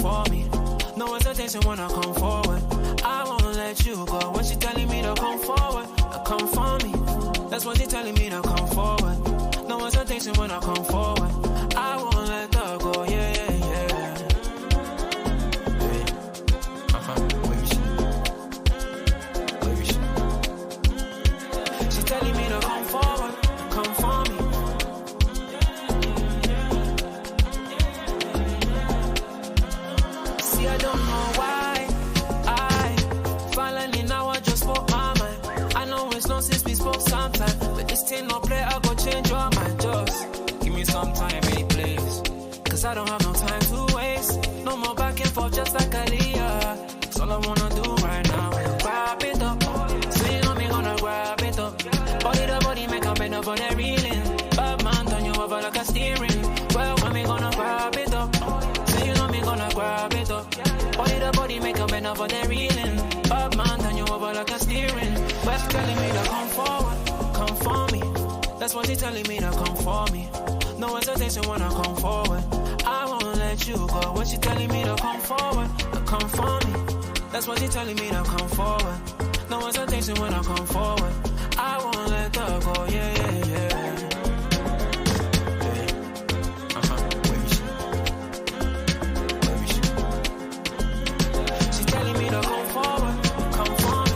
for me. No hesitation when I come forward. I won't let you go. When she telling me to come forward, come for me. That's what she telling me to come forward. No hesitation when I come forward. I won't let her go. Yeah, yeah, yeah. Where is she? She telling me to come forward, come for me. See, I don't know why finally now I just spoke my mind. I know it's long since we spoke sometime, but this thing no play, I go change your mind. Just give me some time, baby, please, cause I don't have no time to waste. No more back and forth just like Aaliyah. That's all I wanna do right now. Grab it up, so you know me gonna grab it up. Body to body make a bend up on that reeling. Bad man turn you over like a steering. Well, when me gonna grab it up, so you know me gonna grab it up. Body to body make a bend up on that reeling. Bad man turn you over like a steering. Well, she telling me to come forward, come for me. That's what she telling me to come for me. No hesitation when I come forward. I won't let you go. When she telling me to come forward, come for me. That's what she telling me to come forward. No hesitation when I come forward. I won't let her go. Yeah, yeah, yeah. Where is she? She's telling me to come forward, come for me.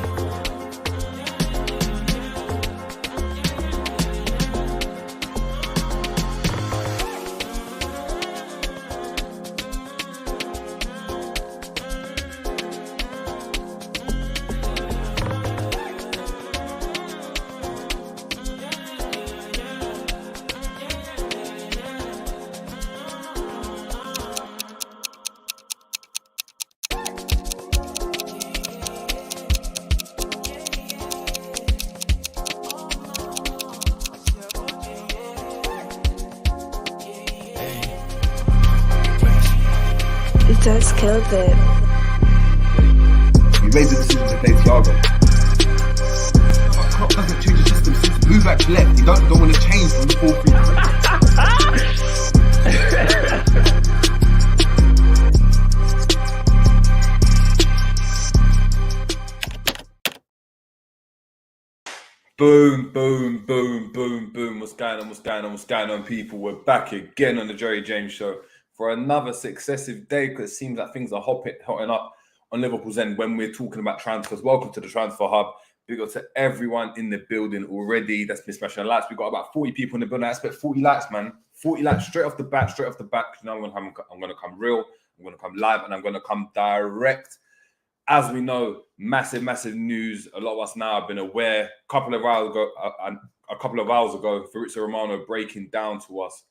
That's killed it. You made the decision to play Thiago. Klopp doesn't change the system. Since Buvak left, you don't want to change from the 4-3. Boom, boom, boom, boom, boom. What's going on, people? We're back again on the Jerry James Show for another successive day, because it seems like things are hotting up on Liverpool's end when we're talking about transfers. Welcome to the Transfer Hub. Big up to everyone in the building already that's been smashing the lights. We've got about 40 people in the building. I expect 40 likes, man. 40 likes straight off the bat. You know, I'm going to come real, I'm going to come live, and I'm going to come direct. As we know, massive news. A lot of us now have been aware. A couple of hours ago, Fabrizio Romano breaking down to us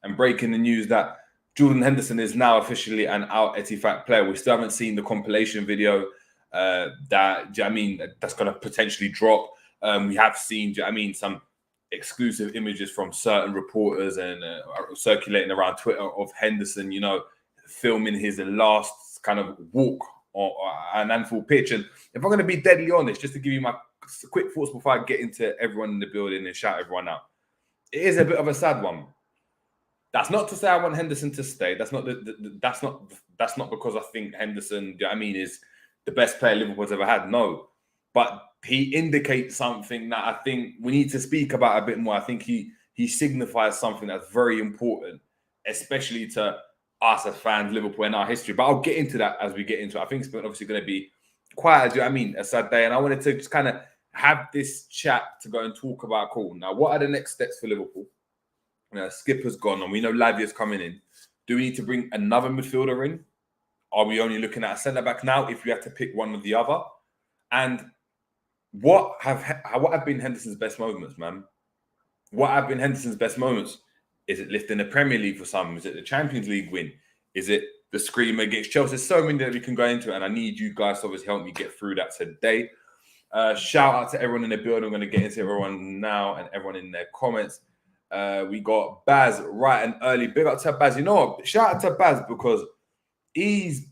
and breaking the news that Jordan Henderson is now officially an Al-Ettifaq player. We still haven't seen the compilation video that's going to potentially drop. We have seen, some exclusive images from certain reporters and circulating around Twitter of Henderson, filming his last kind of walk on an Anfield pitch. And if I'm going to be deadly honest, just to give you my quick thoughts before I get into everyone in the building and shout everyone out, it is a bit of a sad one. That's not to say I want Henderson to stay. That's not because I think Henderson, is the best player Liverpool's ever had. No, but he indicates something that I think we need to speak about a bit more. I think he signifies something that's very important, especially to us as fans, Liverpool, in our history. But I'll get into that as we get into it. I think it's obviously going to be quite a sad day. And I wanted to just kind of have this chat to go and talk about, cool, now what are the next steps for Liverpool? Skipper's gone, and we know Lavia's coming in. Do we need to bring another midfielder in? Are we only looking at a centre-back now if we have to pick one or the other? And what have been Henderson's best moments, man? What have been Henderson's best moments? Is it lifting the Premier League for some? Is it the Champions League win? Is it the scream against Chelsea? There's so many that we can go into, and I need you guys to obviously help me get through that today. Shout out to everyone in the building. I'm going to get into everyone now and everyone in their comments. We got Baz right and early. Big up to Baz. You know what? Shout out to Baz because he's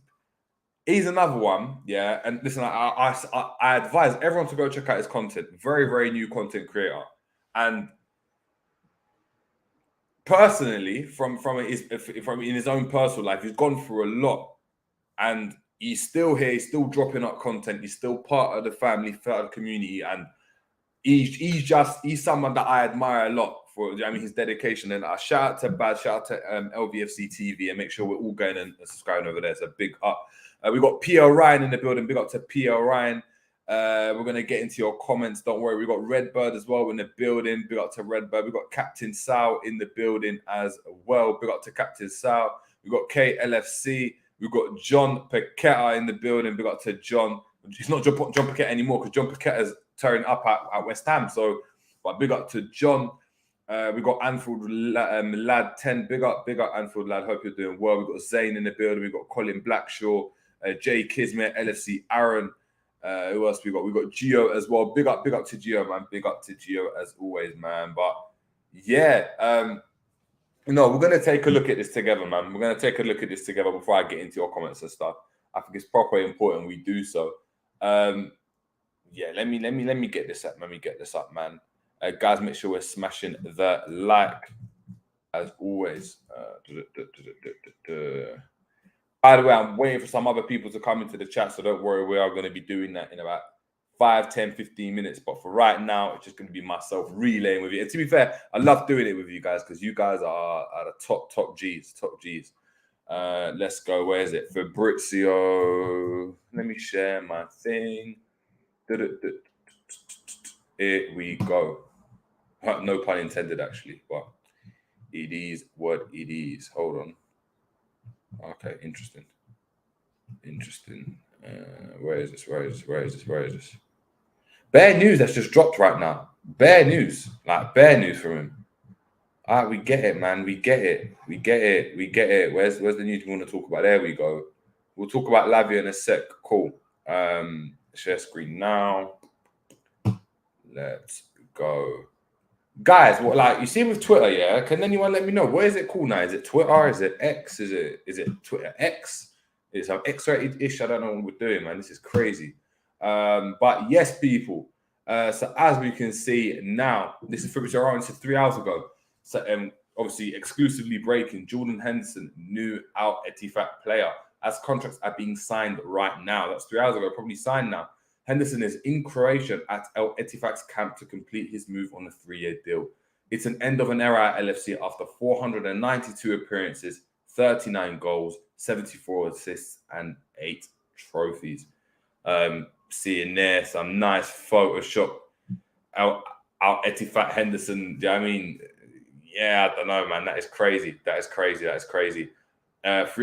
another one. Yeah. And listen, I advise everyone to go check out his content. Very, very new content creator. And personally, from in his own personal life, he's gone through a lot. and he's still here. He's still dropping up content. He's still part of the family, part of the community, and he's someone that I admire a lot for. I mean, his dedication. And shout out to Baz, shout out to LVFC TV, and make sure we're all going and subscribing over there. It's a big up. We got PL Ryan in the building. Big up to PL Ryan. We're going to get into your comments. Don't worry. We got Redbird as well in the building. Big up to Redbird. We got Captain Sal in the building as well. Big up to Captain Sal. We got KLFC. We got John Paqueta in the building. Big up to John. He's not John Paqueta anymore because John Paqueta's turning up at West Ham. So, but big up to John. We got Anfield Lad 10. Big up Anfield Lad. Hope you're doing well. We got Zane in the building. We got Colin Blackshaw, Jay Kismet, LFC Aaron. Who else we got? We got Gio as well. Big up to Gio, man. Big up to Gio as always, man. But yeah, we're gonna take a look at this together, man. We're gonna take a look at this together before I get into your comments and stuff. I think it's properly important we do so. Yeah, let me get this up. Let me get this up, man. Guys, make sure we're smashing the like as always. By the way, I'm waiting for some other people to come into the chat, so don't worry. We are going to be doing that in about 5, 10, 15 minutes. But for right now, it's just going to be myself relaying with you. And to be fair, I love doing it with you guys because you guys are the top G's. Let's go. Where is it? Fabrizio. Let me share my thing. Here we go. No pun intended, actually. But it is what it is. Hold on. Okay, interesting. Where is this? Bare news that's just dropped right now. Bare news from him. All right, we get it, man. We get it. Where's the news we want to talk about? There we go. We'll talk about Lavia in a sec. Cool. Share screen now. Let's go. Guys, what you see with Twitter, yeah? Can anyone let me know what is it called now? Is it Twitter? Is it X? Is it Twitter X? It's an X-rated ish. I don't know what we're doing, man. This is crazy. But yes, people. So as we can see now, this is Fabrizio Romano. This is 3 hours ago. So obviously exclusively breaking Jordan Henderson, new Al-Ettifaq player, as contracts are being signed right now. That's 3 hours ago, probably signed now. Henderson is in Croatia at Al-Ettifaq's camp to complete his move on a 3-year deal. It's an end of an era at LFC after 492 appearances, 39 goals, 74 assists, and 8 trophies. Seeing there some nice Photoshop Al-Ettifaq Henderson. I mean, yeah, I don't know, man. That is crazy. 3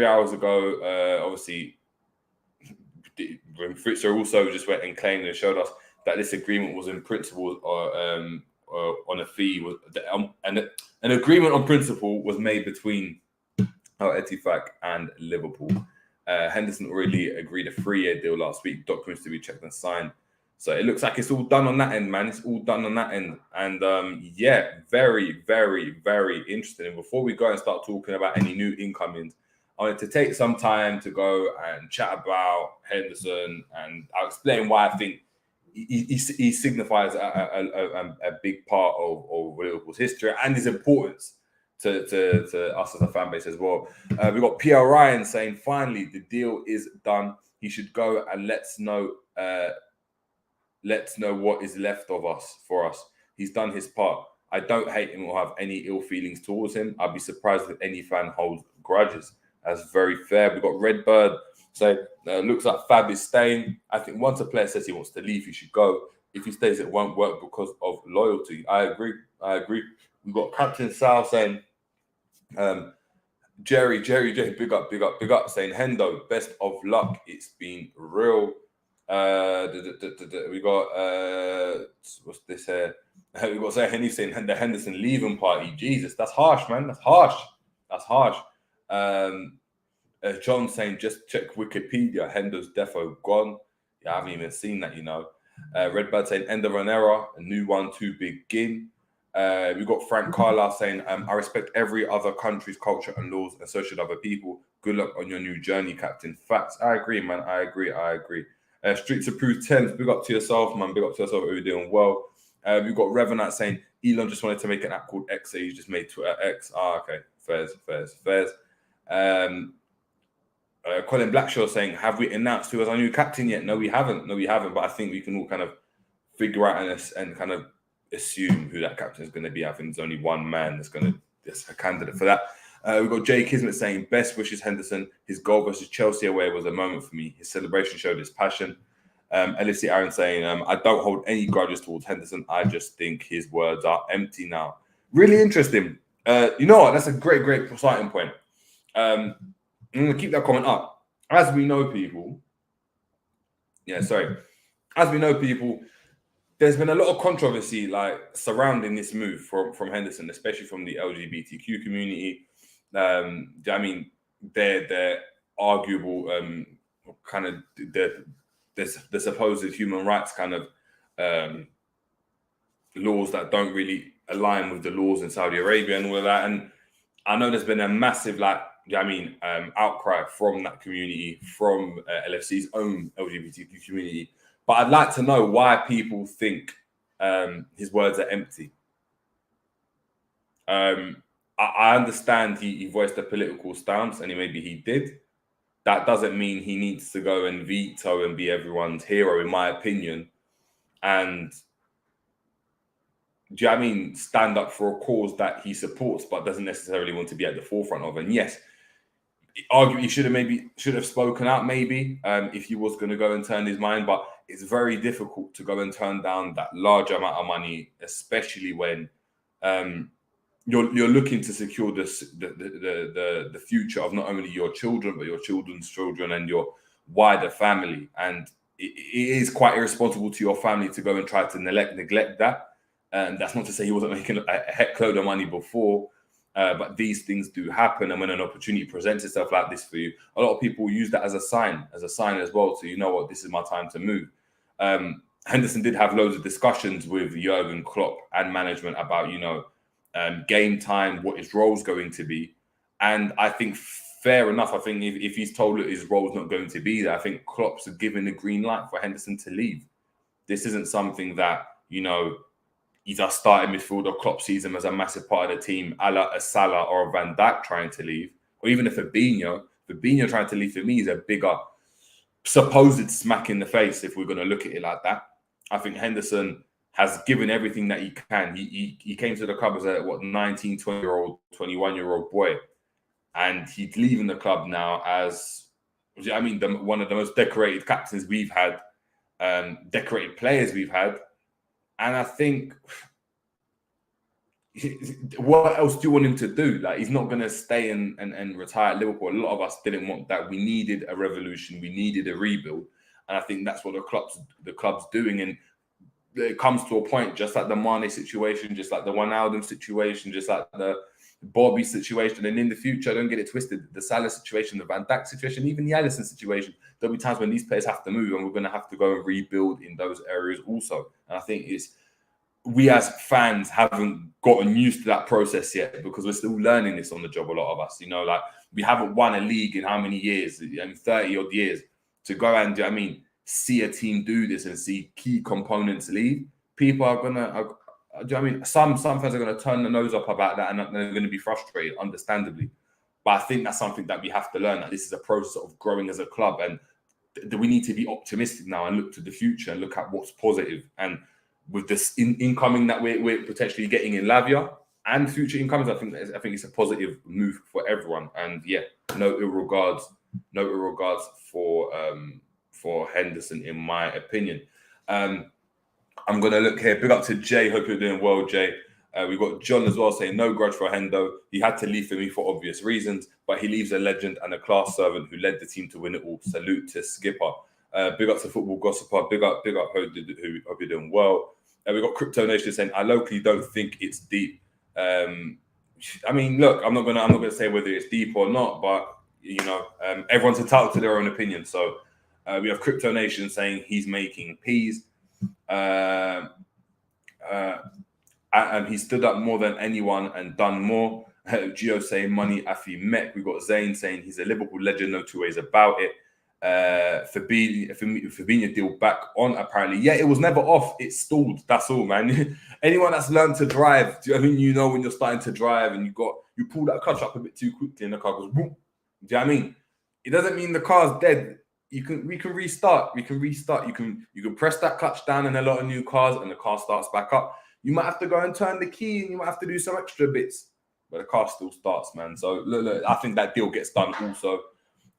hours ago, obviously, Fritzer also just went and claimed and showed us that this agreement was in principle on a fee, and an agreement on principle was made between Al-Ettifaq and Liverpool. Henderson already agreed a 3-year deal last week, documents to be checked and signed. So it looks like it's all done on that end, man. It's all done on that end. And yeah, very, very, very interesting. And before we go and start talking about any new incomings, I wanted to take some time to go and chat about Henderson, and I'll explain why I think he signifies a big part of Liverpool's history and his importance to us as a fan base as well. We've got PL Ryan saying, finally, the deal is done. He should go and let's know what is left of us for us. He's done his part. I don't hate him or have any ill feelings towards him. I'd be surprised if any fan holds grudges. That's very fair. We've got Redbird saying, looks like Fab is staying. I think once a player says he wants to leave, he should go. If he stays, it won't work because of loyalty. I agree. We've got Captain Sal saying, Jerry, big up, saying, Hendo, best of luck. It's been real. We got, what's this here? We got Henny saying, the Henderson leaving party. Jesus, that's harsh, man. That's harsh. John saying, just check Wikipedia. Hendo's defo gone. Yeah, I haven't even seen that, you know. Redbird saying, end of an era, a new one to begin. We've got Frank Carla saying, I respect every other country's culture and laws, and so should other people. Good luck on your new journey, Captain. Facts. I agree, man. I agree. Streets Approved 10. Big up to yourself, man. Big up to yourself. We're doing well. We've got Revenant saying, Elon just wanted to make an app called X, so he just made Twitter X. Okay. Fairs. Colin Blackshaw saying, have we announced who is our new captain yet? No, we haven't. But I think we can all kind of figure out and kind of assume who that captain is going to be. I think there's only one man that's a candidate for that. We've got Jay Kismet saying, best wishes Henderson. His goal versus Chelsea away was a moment for me. His celebration showed his passion. LFC Aaron saying, I don't hold any grudges towards Henderson. I just think his words are empty now. Really interesting. You know what? That's a great starting point. I'm going to keep that comment up. As we know people, there's been a lot of controversy surrounding this move from Henderson, especially from the LGBTQ community. They're arguable kind of the supposed human rights kind of laws that don't really align with the laws in Saudi Arabia and all of that. And I know there's been a massive outcry from that community, from LFC's own LGBTQ community. But I'd like to know why people think his words are empty. I understand he voiced a political stance, and maybe he did. That doesn't mean he needs to go and veto and be everyone's hero, in my opinion. And stand up for a cause that he supports, but doesn't necessarily want to be at the forefront of. And yes, arguably he should have spoken out maybe if he was going to go and turn his mind. But it's very difficult to go and turn down that large amount of money, especially when you're looking to secure the future of not only your children, but your children's children and your wider family. And it is quite irresponsible to your family to go and try to neglect that. And that's not to say he wasn't making a heck load of money before, but these things do happen. And when an opportunity presents itself like this for you, a lot of people use that as a sign as well. So you know what, this is my time to move. Henderson did have loads of discussions with Jurgen Klopp and management about, game time, what his role's going to be. And I think fair enough. I think if he's told that his role's not going to be there, I think Klopp's given the green light for Henderson to leave. This isn't something that, he's a starting midfielder. Klopp sees him as a massive part of the team, a la a Salah or a Van Dijk trying to leave, or even a Fabinho. Fabinho trying to leave for me is a bigger supposed smack in the face if we're going to look at it like that. I think Henderson has given everything that he can. He came to the club as a 19, 20-year-old, 21-year-old boy, and he's leaving the club now as one of the most decorated captains we've had, decorated players we've had. And I think, what else do you want him to do? He's not going to stay and retire at Liverpool. A lot of us didn't want that. We needed a revolution. We needed a rebuild. And I think that's what the club's doing. And it comes to a point, just like the Mane situation, just like the Wijnaldum situation, just like the Bobby situation. And in the future, don't get it twisted, the Salah situation, the Van Dijk situation, even the Alisson situation, there'll be times when these players have to move and we're going to have to go and rebuild in those areas also. And I think we as fans haven't gotten used to that process yet because we're still learning this on the job, a lot of us. We haven't won a league in how many years? 30 odd years. To go and, see a team do this and see key components leave, people are going to, some fans are going to turn their nose up about that and they're going to be frustrated, understandably. But I think that's something that we have to learn, that this is a process of growing as a club, and we need to be optimistic now and look to the future and look at what's positive. And with this incoming that we're potentially getting in Lavia and future incomings, I think it's a positive move for everyone. And no ill regards for Henderson, in my opinion. I'm going to look here. Big up to Jay. Hope you're doing well, Jay. We've got John as well saying, no grudge for Hendo. He had to leave for me for obvious reasons, but he leaves a legend and a class servant who led the team to win it all. Salute to Skipper. Big up to Football Gossiper. Big up, hope you're doing well. We've got Crypto Nation saying, I locally don't think it's deep. Look, I'm not gonna say whether it's deep or not, but everyone's entitled to their own opinion. So we have Crypto Nation saying he's making peas. And he stood up more than anyone and done more. Gio saying money Afi Mek. We've got Zayn saying he's a Liverpool legend, no two ways about it. Fabinho deal back on, apparently. Yeah, it was never off. It stalled. That's all, man. Anyone that's learned to drive, when you're starting to drive and you pull that clutch up a bit too quickly and the car goes boom. Do you know what I mean? It doesn't mean the car's dead. We can restart. You can press that clutch down in a lot of new cars and the car starts back up. You might have to go and turn the key and you might have to do some extra bits, but the car still starts, man. So look, I think that deal gets done also.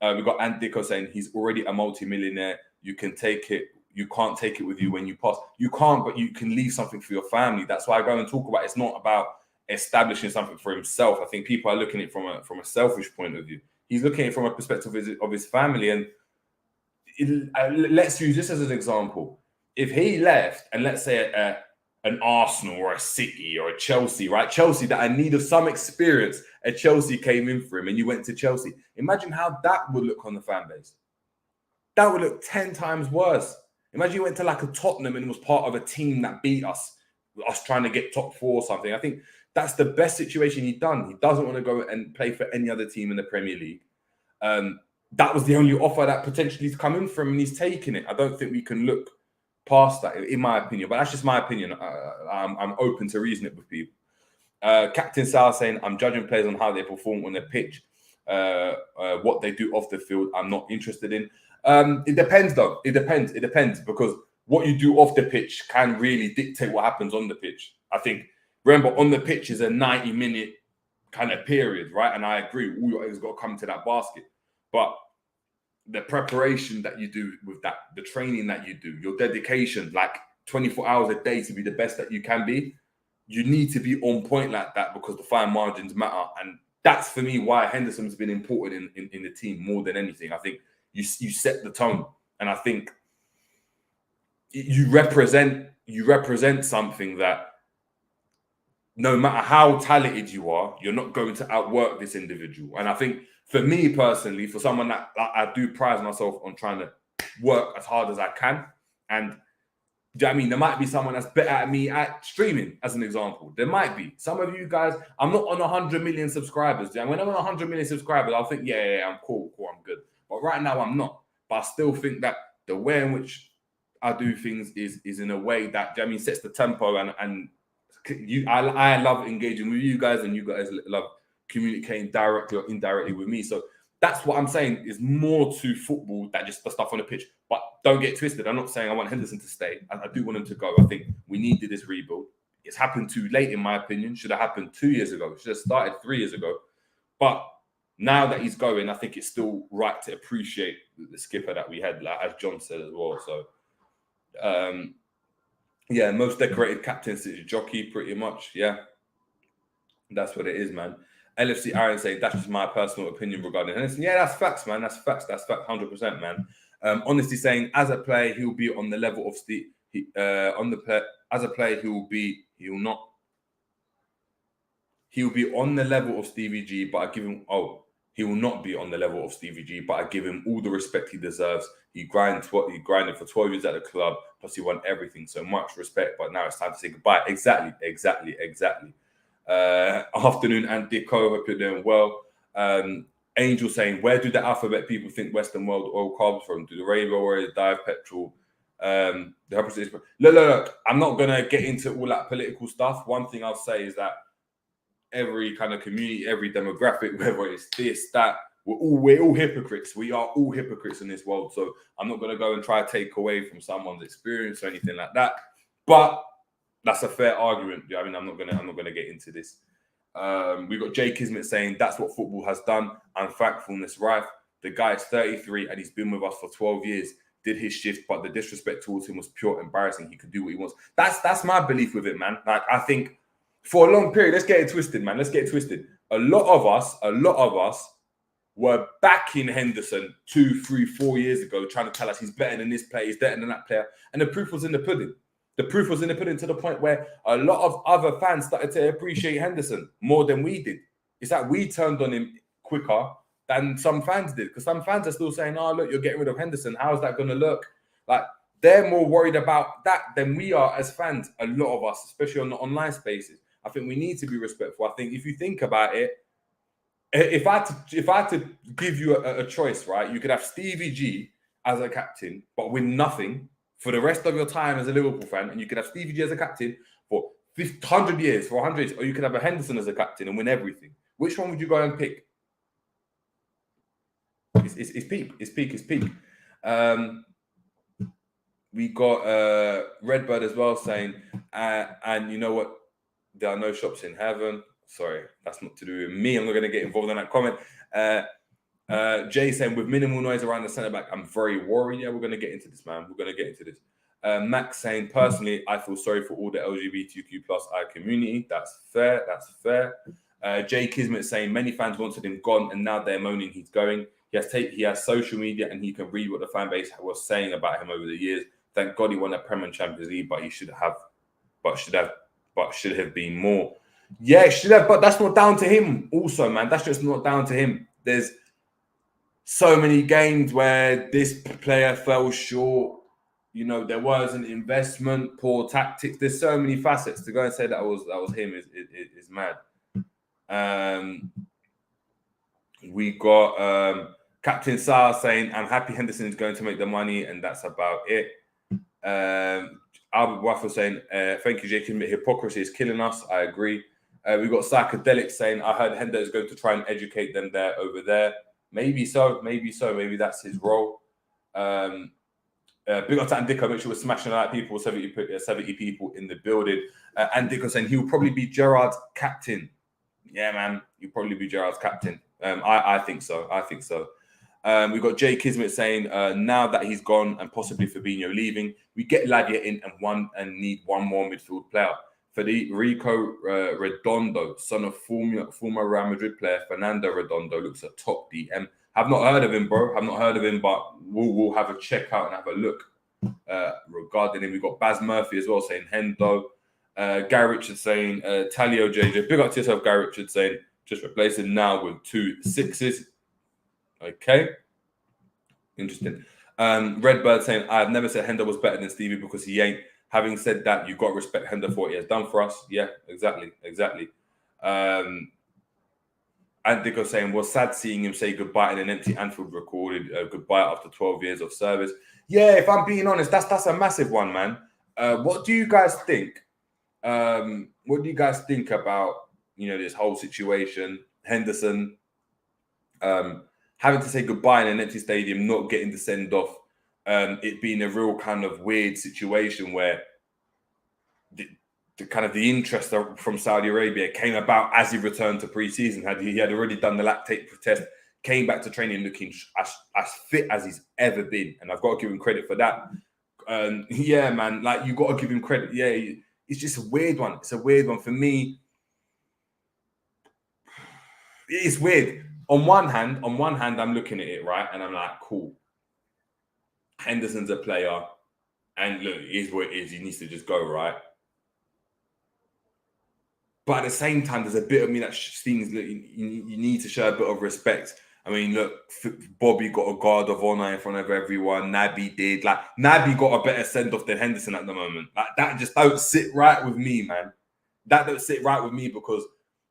We've got Ant Dicko saying he's already a multi-millionaire. You can take it. You can't take it with you when you pass. You can't, but you can leave something for your family. That's why I go and talk about it's not about establishing something for himself. I think people are looking at it from a selfish point of view. He's looking at it from a perspective of his family. And let's use this as an example. If he left and let's say an Arsenal or a City or a Chelsea, right? Chelsea that in need of some experience, a Chelsea came in for him and you went to Chelsea. Imagine how that would look on the fan base. That would look 10 times worse. Imagine you went to like a Tottenham and was part of a team that beat us trying to get top 4 or something. I think that's the best situation he's done. He doesn't want to go and play for any other team in the Premier League. That was the only offer that potentially is coming from, and he's taking it. I don't think we can look past that, in my opinion. But that's just my opinion. I'm open to reason it with people. Captain Sal saying, I'm judging players on how they perform on the pitch. What they do off the field, I'm not interested in. It depends, though. It depends because what you do off the pitch can really dictate what happens on the pitch. I think, remember, on the pitch is a 90-minute kind of period, right? And I agree, all your eggs got to come to that basket. But the preparation that you do with that, the training that you do, your dedication, like 24 hours a day to be the best that you can be, you need to be on point like that because the fine margins matter. And that's, for me, why Henderson's been important in the team more than anything. I think you set the tone. And I think you represent something that no matter how talented you are, you're not going to outwork this individual. And I think for me personally, for someone that I do pride myself on trying to work as hard as I can. And do you know what I mean? There might be someone that's better at me at streaming, as an example. There might be. Some of you guys, I'm not on 100 million subscribers. When I'm on 100 million subscribers, I'll think, yeah, I'm cool, I'm good. But right now, I'm not. But I still think that the way in which I do things is in a way that, do you know what I mean, sets the tempo. And I love engaging with you guys, and you guys love communicating directly or indirectly with me. So that's what I'm saying is more to football than just the stuff on the pitch. But don't get twisted. I'm not saying I want Henderson to stay. I do want him to go. I think we needed this rebuild. It's happened too late, in my opinion. Should have happened 2 years ago. Should have started 3 years ago. But now that he's going, I think it's still right to appreciate the skipper that we had, like, as John said as well. So, yeah, most decorated captaincy jockey, pretty much. Yeah, that's what it is, man. LFC Aaron saying that's just my personal opinion regarding Henderson. Yeah, that's facts, man. That's facts. That's fact, 100%, man. Honestly, saying as a player, he'll be on the level of Steve. As a player, he'll be on the level of Stevie G. But I give him he will not be on the level of Stevie G. But I give him all the respect he deserves. He grinded for 12 years at the club. Plus, he won everything. So much respect. But now it's time to say goodbye. Exactly. Afternoon, and Dicko, hope you're doing well. Angel saying, where do the alphabet people think Western world oil comes from? Do the rainbow warriors dive petrol? Look, I'm not going to get into all that political stuff. One thing I'll say is that every kind of community, every demographic, whether it's this, that, we're all hypocrites. We are all hypocrites in this world. So I'm not going to go and try to take away from someone's experience or anything like that. But that's a fair argument. I mean, I'm not gonna get into this. We've got Jay Kismet saying that's what football has done. Unthankfulness rife. The guy is 33 and he's been with us for 12 years. Did his shift, but the disrespect towards him was pure embarrassing. He could do what he wants. That's my belief with it, man. Like, I think for a long period, let's get it twisted, man. Let's get it twisted. A lot of us were backing Henderson 2, 3, 4 years ago, trying to tell us he's better than this player, he's better than that player, and the proof was in the pudding. The proof was in the pudding to the point where a lot of other fans started to appreciate Henderson more than we did. It's like we turned on him quicker than some fans did, because some fans are still saying, oh, look, you're getting rid of Henderson. How's that going to look? Like, they're more worried about that than we are as fans, a lot of us, especially on the online spaces. I think we need to be respectful. I think if you think about it, if I had to give you a choice, right, you could have Stevie G as a captain, but win nothing for the rest of your time as a Liverpool fan, and you could have Stevie G as a captain for 100 years, or you could have a Henderson as a captain and win everything. Which one would you go and pick? It's peak. It's peak. We got Redbird as well saying, and you know what? There are no shops in heaven. Sorry, that's not to do with me. I'm not going to get involved in that comment. Jay saying, with minimal noise around the centre back, I'm very worried. Yeah, we're going to get into this, man. We're going to get into this. Max saying, personally, I feel sorry for all the LGBTQ+I community. That's fair. Jay Kismet saying, many fans wanted him gone, and now they're moaning he's going. He has social media, and he can read what the fan base was saying about him over the years. Thank God he won a Premier Champions League, but should have been more. Yeah, should have, but that's not down to him. Also, man, that's just not down to him. There's so many games where this player fell short. You know, there was an investment, poor tactics. There's so many facets. To go and say that was him is mad. We got Captain Saar saying, I'm happy Henderson is going to make the money, and that's about it. Albert Waffle saying, thank you, Jacob. Hypocrisy is killing us. I agree. We got Psychedelic saying, I heard Hender is going to try and educate them over there. Maybe so. Maybe that's his role. Big up to Andika, make sure we're smashing out people, 70 people in the building. Andika saying he'll probably be Gerrard's captain. Yeah, man, he'll probably be Gerrard's captain. I think so. We've got Jay Kismet saying, now that he's gone and possibly Fabinho leaving, we get Lavia in and need one more midfield player. Federico Redondo, son of former Real Madrid player Fernando Redondo, looks a top DM. I've not heard of him, bro. But we'll have a check out and have a look regarding him. We've got Baz Murphy as well saying Hendo. Gary Richards saying Talio JJ. Big up to yourself, Gary Richards saying just replace him now with 2 6s. Okay. Interesting. Redbird saying, I've never said Hendo was better than Stevie because he ain't. Having said that, you've got to respect Hendo for what he has done for us. Yeah, exactly. And Dick was saying, was sad seeing him say goodbye in an empty Anfield recorded goodbye after 12 years of service. Yeah, if I'm being honest, that's a massive one, man. What do you guys think? What do you guys think about, this whole situation? Henderson having to say goodbye in an empty stadium, not getting the send off, it being a real kind of weird situation where the interest from Saudi Arabia came about as he returned to pre-season. He had already done the lactate test, came back to training looking as fit as he's ever been, and I've got to give him credit for that. Yeah, man, like you got to give him credit. Yeah, it's just a weird one. It's a weird one for me. It's weird. On one hand, I'm looking at it, right, and I'm like, cool. Henderson's a player, and look, it is what it is. He needs to just go, right? But at the same time, there's a bit of me that thinks that you need to show a bit of respect. I mean, look, Bobby got a guard of honor in front of everyone. Naby did. Like, Naby got a better send-off than Henderson at the moment. Like, that just don't sit right with me, man. That don't sit right with me because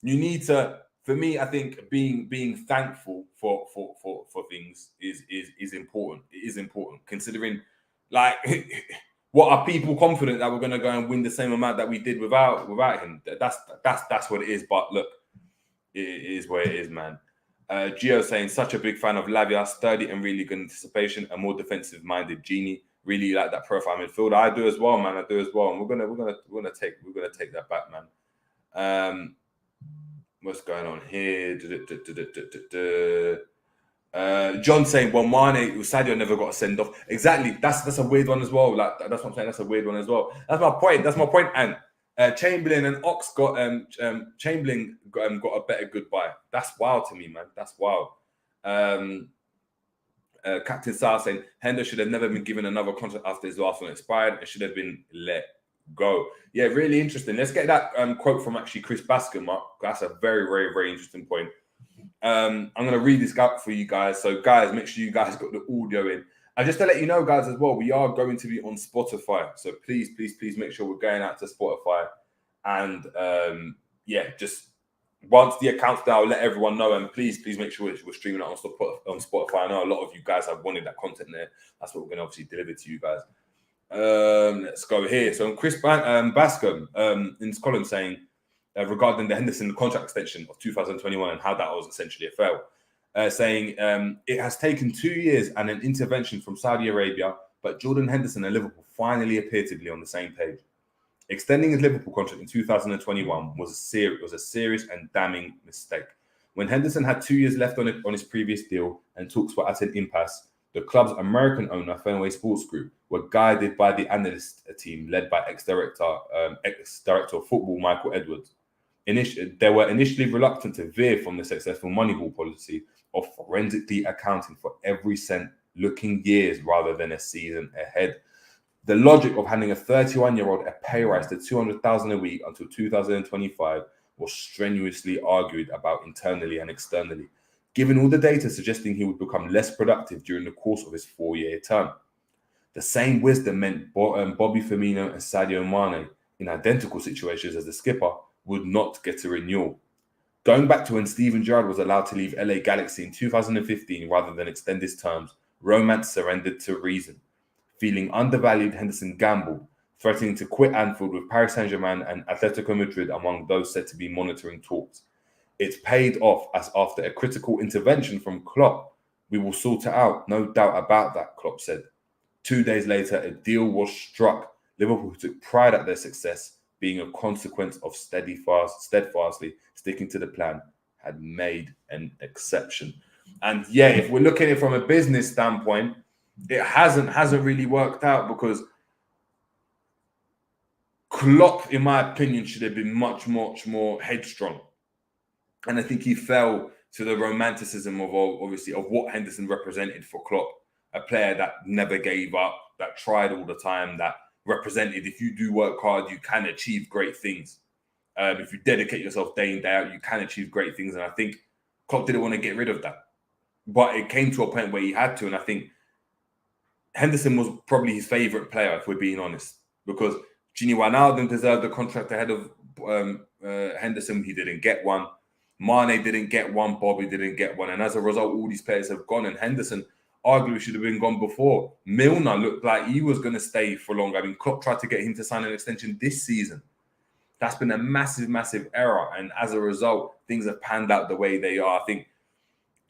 you need to, for me, I think being thankful for things is important. It is important, considering, like... What are people confident that we're going to go and win the same amount that we did without him? That's what it is. But look, it is what it is, man. Gio saying such a big fan of Lavia, sturdy and really good anticipation, a more defensive-minded genie. Really like that profile midfielder. I do as well, man. I do as well. And we're gonna take that back, man. What's going on here? John saying, well, Mane, Sadio never got a send off. Exactly. That's a weird one as well. Like that's what I'm saying. That's a weird one as well. That's my point. And Chamberlain and Ox got Chamberlain got a better goodbye. That's wild to me, man. That's wild. Captain Saar saying Hendo should have never been given another contract after his last one expired and should have been let go. Yeah, really interesting. Let's get that quote from actually Chris Bascom up. That's a very, very, very interesting point. I'm going to read this out for you guys. So, guys, make sure you guys got the audio in. And just to let you know, guys, as well, we are going to be on Spotify. So, please make sure we're going out to Spotify. And, just once the account's there, I'll let everyone know. And please make sure we're streaming it on Spotify. I know a lot of you guys have wanted that content there. That's what we're going to obviously deliver to you guys. Let's go here. So, Chris Bascom in his column saying, regarding the Henderson contract extension of 2021 and how that was essentially a fail. saying it has taken 2 years and an intervention from Saudi Arabia, but Jordan Henderson and Liverpool finally appear to be on the same page. Extending his Liverpool contract in 2021 was a serious and damning mistake. When Henderson had 2 years left on his previous deal and talks were at an impasse, the club's American owner, Fenway Sports Group, were guided by the analyst team led by ex-director of football Michael Edwards. They were initially reluctant to veer from the successful Moneyball policy of forensically accounting for every cent, looking years rather than a season ahead. The logic of handing a 31-year-old a pay rise to $200,000 a week until 2025 was strenuously argued about internally and externally, given all the data suggesting he would become less productive during the course of his 4-year term. The same wisdom meant Bobby Firmino and Sadio Mane, in identical situations as the skipper, would not get a renewal. Going back to when Steven Gerrard was allowed to leave LA Galaxy in 2015 rather than extend his terms, romance surrendered to reason. Feeling undervalued, Henderson gambled, threatening to quit Anfield with Paris Saint-Germain and Atletico Madrid among those said to be monitoring talks. It's paid off, as after a critical intervention from Klopp, "We will sort it out, no doubt about that," Klopp said. 2 days later, a deal was struck. Liverpool, who took pride at their success, being a consequence of steadfastly sticking to the plan, had made an exception. And yeah, if we're looking at it from a business standpoint, it hasn't really worked out, because Klopp, in my opinion, should have been much more headstrong. And I think he fell to the romanticism of what Henderson represented for Klopp, a player that never gave up, that tried all the time, that represented if you do work hard, you can achieve great things. If you dedicate yourself day in, day out, you can achieve great things. And I think Klopp didn't want to get rid of that. But it came to a point where he had to. And I think Henderson was probably his favourite player, if we're being honest, because Gini Wijnaldum deserved a contract ahead of Henderson. He didn't get one. Mane didn't get one. Bobby didn't get one. And as a result, all these players have gone. And Henderson arguably should have been gone before. Milner looked like he was going to stay for longer. I mean, Klopp tried to get him to sign an extension this season. That's been a massive error. And as a result, things have panned out the way they are. I think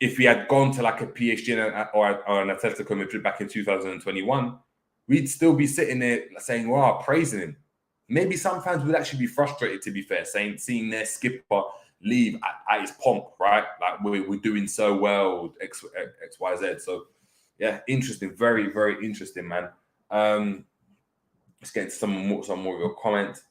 if we had gone to like a PSG or an Atletico Madrid back in 2021, we'd still be sitting there saying, wow, praising him. Maybe some fans would actually be frustrated, to be fair, seeing their skipper leave at his pomp, right? Like we're doing so well, X, Y, Z. So, yeah, interesting. Very, very interesting, man. Let's get into some more of your comments.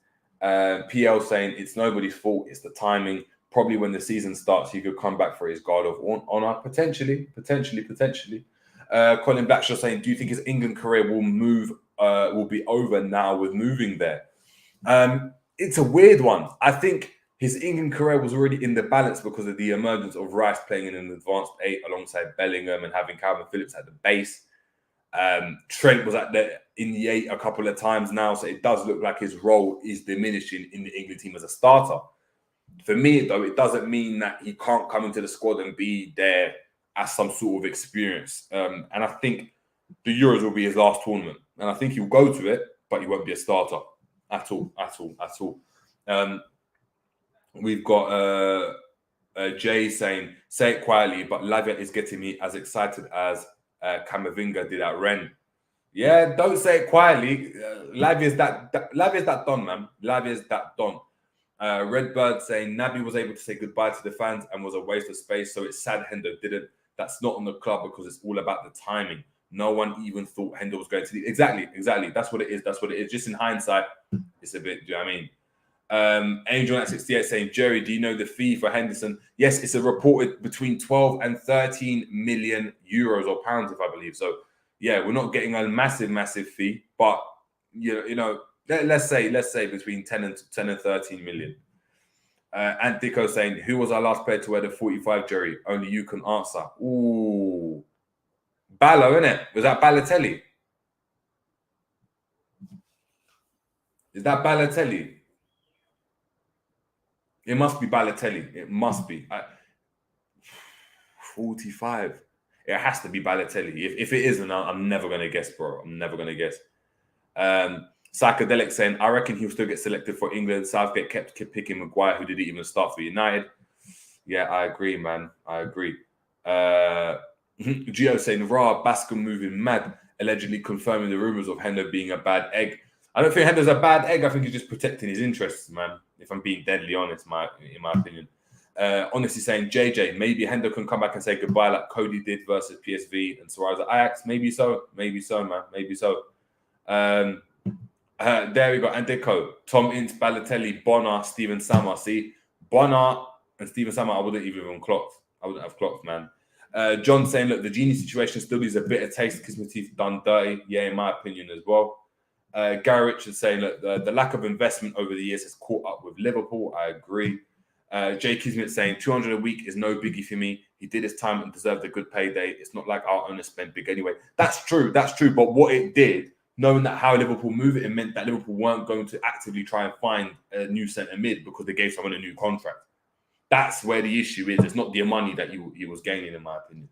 PL saying, it's nobody's fault. It's the timing. Probably when the season starts, he could come back for his guard of honor. Potentially. Colin Blackshaw saying, do you think his England career will be over now with moving there? It's a weird one. I think his England career was already in the balance because of the emergence of Rice playing in an advanced 8 alongside Bellingham and having Calvin Phillips at the base. Trent was in the 8 a couple of times now, so it does look like his role is diminishing in the England team as a starter. For me, though, it doesn't mean that he can't come into the squad and be there as some sort of experience. And I think the Euros will be his last tournament. And I think he'll go to it, but he won't be a starter at all. We've got Jay saying, say it quietly, but Lavia is getting me as excited as Camavinga did at Rennes. Yeah, don't say it quietly. Lavia's that done, man. Lavia's that done. Redbird saying Naby was able to say goodbye to the fans and was a waste of space, so it's sad Hendo didn't. That's not on the club because it's all about the timing. No one even thought Hendo was going to leave. Exactly. That's what it is. Just in hindsight, it's a bit, do you know what I mean? Angel at 68 saying, Jerry, do you know the fee for Henderson? Yes, it's a reported between 12 and 13 million euros or pounds, if I believe. So, yeah, we're not getting a massive fee, but, you know, let's say between 10 and 13 million. And Dico saying, who was our last player to wear the 45, Jerry? Only you can answer. Ooh. Ballo, innit? Was that Balotelli? Is that Balotelli? It must be Balotelli. It must be. 45. It has to be Balotelli. If it isn't, I'm never going to guess, bro. I'm never going to guess. Psychedelic saying, I reckon he'll still get selected for England. Southgate kept picking Maguire, who didn't even start for United. Yeah, I agree, man. I agree. Gio saying, "Rah, Bascom moving mad, allegedly confirming the rumors of Hendo being a bad egg." I don't think Hendo's a bad egg. I think he's just protecting his interests, man. If I'm being deadly honest, in my opinion. Honestly saying, JJ, maybe Hendo can come back and say goodbye like Cody did versus PSV and Suarez at Ajax. Maybe so, man. Maybe so. There we go. Andico, Tom Ince, Balotelli, Bonner, Steven Sammer. See, Bonner and Steven Sammer, I wouldn't even have clocked. I wouldn't have clocked, man. John saying, look, the Genie situation still leaves a bitter taste because my teeth done dirty. Yeah, in my opinion as well. Gary Richards saying, look, the lack of investment over the years has caught up with Liverpool. I agree. Jay Kismet saying, 200 a week is no biggie for me. He did his time and deserved a good payday. It's not like our owners spent big anyway. That's true. But what it did, knowing that how Liverpool move it meant that Liverpool weren't going to actively try and find a new centre mid because they gave someone a new contract. That's where the issue is. It's not the money that he was gaining, in my opinion.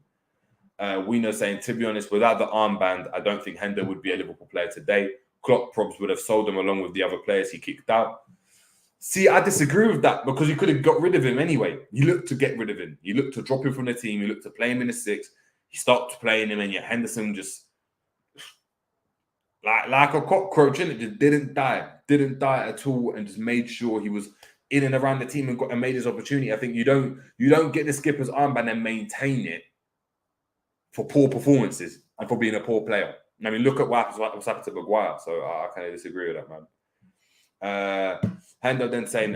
Wiener saying, to be honest, without the armband, I don't think Hendo would be a Liverpool player today. Klopp probs would have sold him along with the other players he kicked out. See, I disagree with that because you could have got rid of him anyway. You look to get rid of him. You look to drop him from the team. You look to play him in the six. You stopped playing him and your Henderson just like a cockroach, and it just didn't die at all, and just made sure he was in and around the team and made his opportunity. I think you don't get the skipper's armband and maintain it for poor performances and for being a poor player. I mean, look at what's happened to Maguire. So I kind of disagree with that, man. Hendo then saying,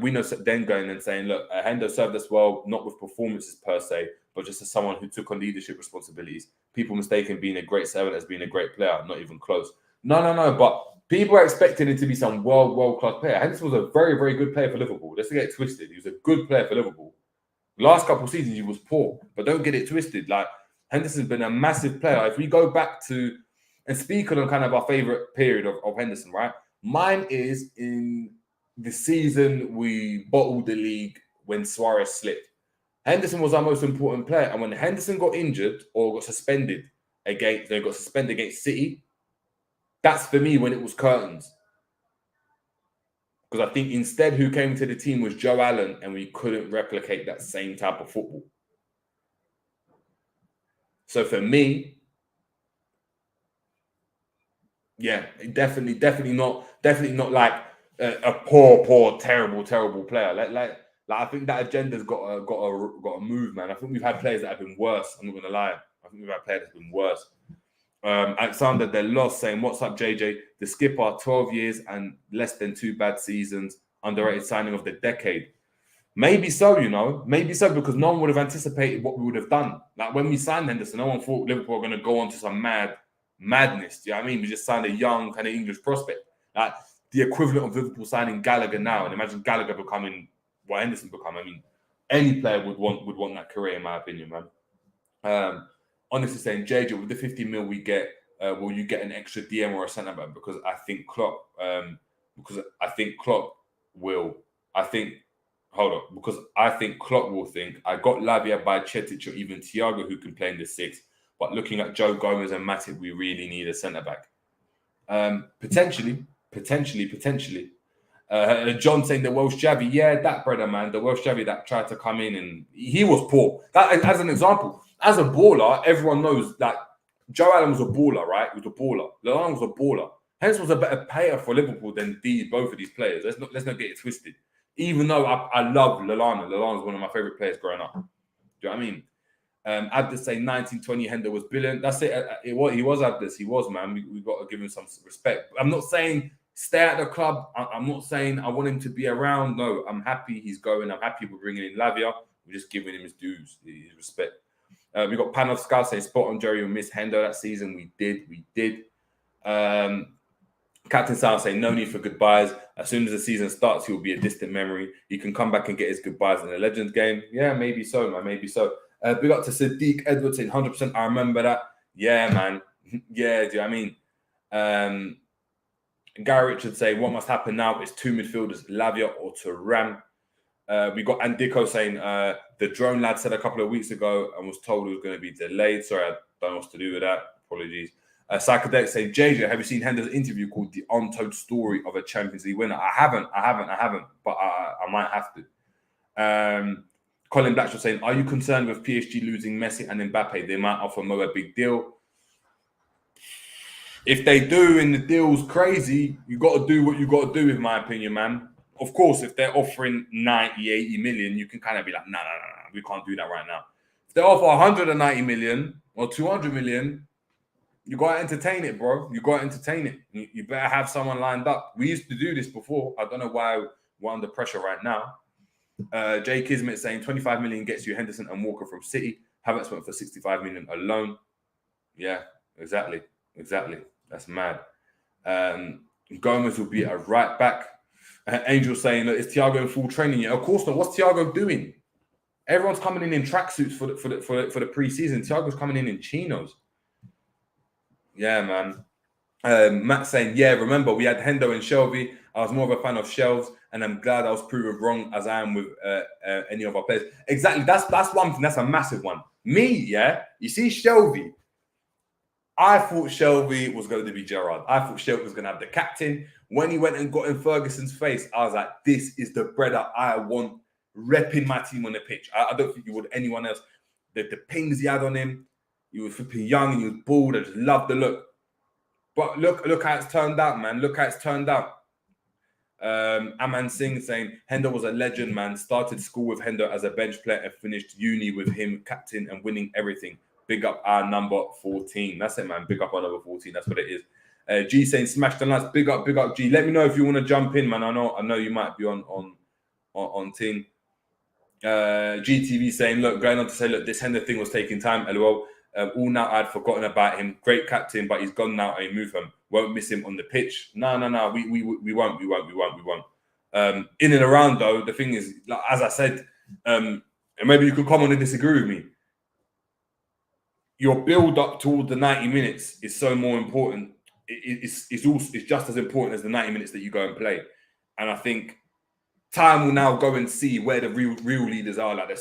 we know then going and saying, look, Hendo served us well, not with performances per se, but just as someone who took on leadership responsibilities. People mistaken being a great servant as being a great player, not even close. No. But people are expecting him to be some world-class player. Henderson was a very, very good player for Liverpool. Let's not get it twisted. He was a good player for Liverpool. Last couple of seasons, he was poor, but don't get it twisted. Like, Henderson's been a massive player. If we go back to and speak on kind of our favourite period of Henderson, right? Mine is in the season we bottled the league when Suarez slipped. Henderson was our most important player. And when Henderson got injured or got suspended against City, that's for me when it was curtains. Because I think instead who came to the team was Joe Allen, and we couldn't replicate that same type of football. So for me, yeah, definitely not like a poor, terrible player. Like I think that agenda's got to move, man. I think we've had players that have been worse. I'm not gonna lie. I think we've had players that have been worse. Alexander Delos saying, "What's up, JJ? The skipper, 12 years and less than 2 bad seasons, underrated signing of the decade." Maybe so, because no one would have anticipated what we would have done. Like when we signed Henderson, no one thought Liverpool were going to go on to some madness. Do you know what I mean? We just signed a young kind of English prospect. Like the equivalent of Liverpool signing Gallagher now, and imagine Gallagher becoming what Henderson become. I mean, any player would want that career, in my opinion, man. Honestly saying, JJ, with the 50 mil we get, will you get an extra DM or a centre back? Because I think Klopp will. Because I think Klopp will think, I got Lavia by Cetic or even Thiago who can play in the 6. But looking at Joe Gomez and Matip, we really need a centre-back. Potentially. John saying the Welsh Javi. Yeah, that brother, man. The Welsh Javi that tried to come in and he was poor. That, as an example, as a baller, everyone knows that Joe Allen was a baller, right? He was a baller. Lallana was a baller. Hence was a better player for Liverpool than both of these players. Let's not get it twisted. Even though I love Lallana. Lallana's one of my favourite players growing up. Do you know what I mean? Abdus saying 1920 Hendo was brilliant. That's it. He was Abdus. He was, man. We've got to give him some respect. I'm not saying stay at the club. I'm not saying I want him to be around. No, I'm happy he's going. I'm happy we're bringing in Lavia. We're just giving him his dues, his respect. We got Panov Scout saying spot on Jerry. We missed Hendo that season. We did. Captain Sal saying no need for goodbyes. As soon as the season starts, he will be a distant memory. He can come back and get his goodbyes in the Legends game. Yeah, maybe so, man. Maybe so. Big up to Sadiq Edwards saying 100%. I remember that. Yeah, man. Yeah, do you know what I mean? Gary Richards saying what must happen now is 2 midfielders, Lavia or Thuram. We got Andico saying the drone lad said a couple of weeks ago and was told it was going to be delayed. Sorry, I don't know what to do with that. Apologies. Psychedelic saying, JJ, have you seen Hender's interview called The Untold Story of a Champions League Winner? I haven't, but I might have to. Colin Blackshaw saying, are you concerned with PSG losing Messi and Mbappe? They might offer Mo a big deal. If they do and the deal's crazy, you got to do what you got to do, in my opinion, man. Of course, if they're offering 90, 80 million, you can kind of be like, no, we can't do that right now. If they offer 190 million or 200 million, you got to entertain it, bro. You got to entertain it. You better have someone lined up. We used to do this before. I don't know why we're under pressure right now. Jay Kismet saying 25 million gets you Henderson and Walker from City. Havertz went for 65 million alone. Yeah, exactly. That's mad. Gomez will be a right back. Angel saying, look, is Thiago in full training yet? Of course not. What's Thiago doing? Everyone's coming in tracksuits for the pre-season. Thiago's coming in chinos. Yeah, man. Matt saying, yeah, remember we had Hendo and Shelby. I was more of a fan of Shelves, and I'm glad I was proven wrong as I am with any of our players. Exactly. That's one thing. That's a massive one. Me, yeah. You see Shelby. I thought Shelby was going to be Gerrard. I thought Shelby was going to have the captain. When he went and got in Ferguson's face, I was like, this is the brother I want repping my team on the pitch. I don't think you would anyone else. The pings he had on him, he was flipping young and he was bald. I just loved the look. But look how it's turned out, man. Look how it's turned out. Aman Singh saying, Hendo was a legend, man. Started school with Hendo as a bench player and finished uni with him, captain and winning everything. Big up our number 14. That's it, man. Big up our number 14. That's what it is. G saying, smash the lights. Big up, G. Let me know if you want to jump in, man. I know you might be on team. GTV saying, look, going on to say, look, this Hendo thing was taking time. LOL. All now I'd forgotten about him. Great captain, but he's gone now. I move him. Won't miss him on the pitch. No. We won't. In and around though, the thing is, like, as I said, and maybe you could come on and disagree with me. Your build up towards the 90 minutes is so more important. It's just as important as the 90 minutes that you go and play. And I think time will now go and see where the real leaders are, like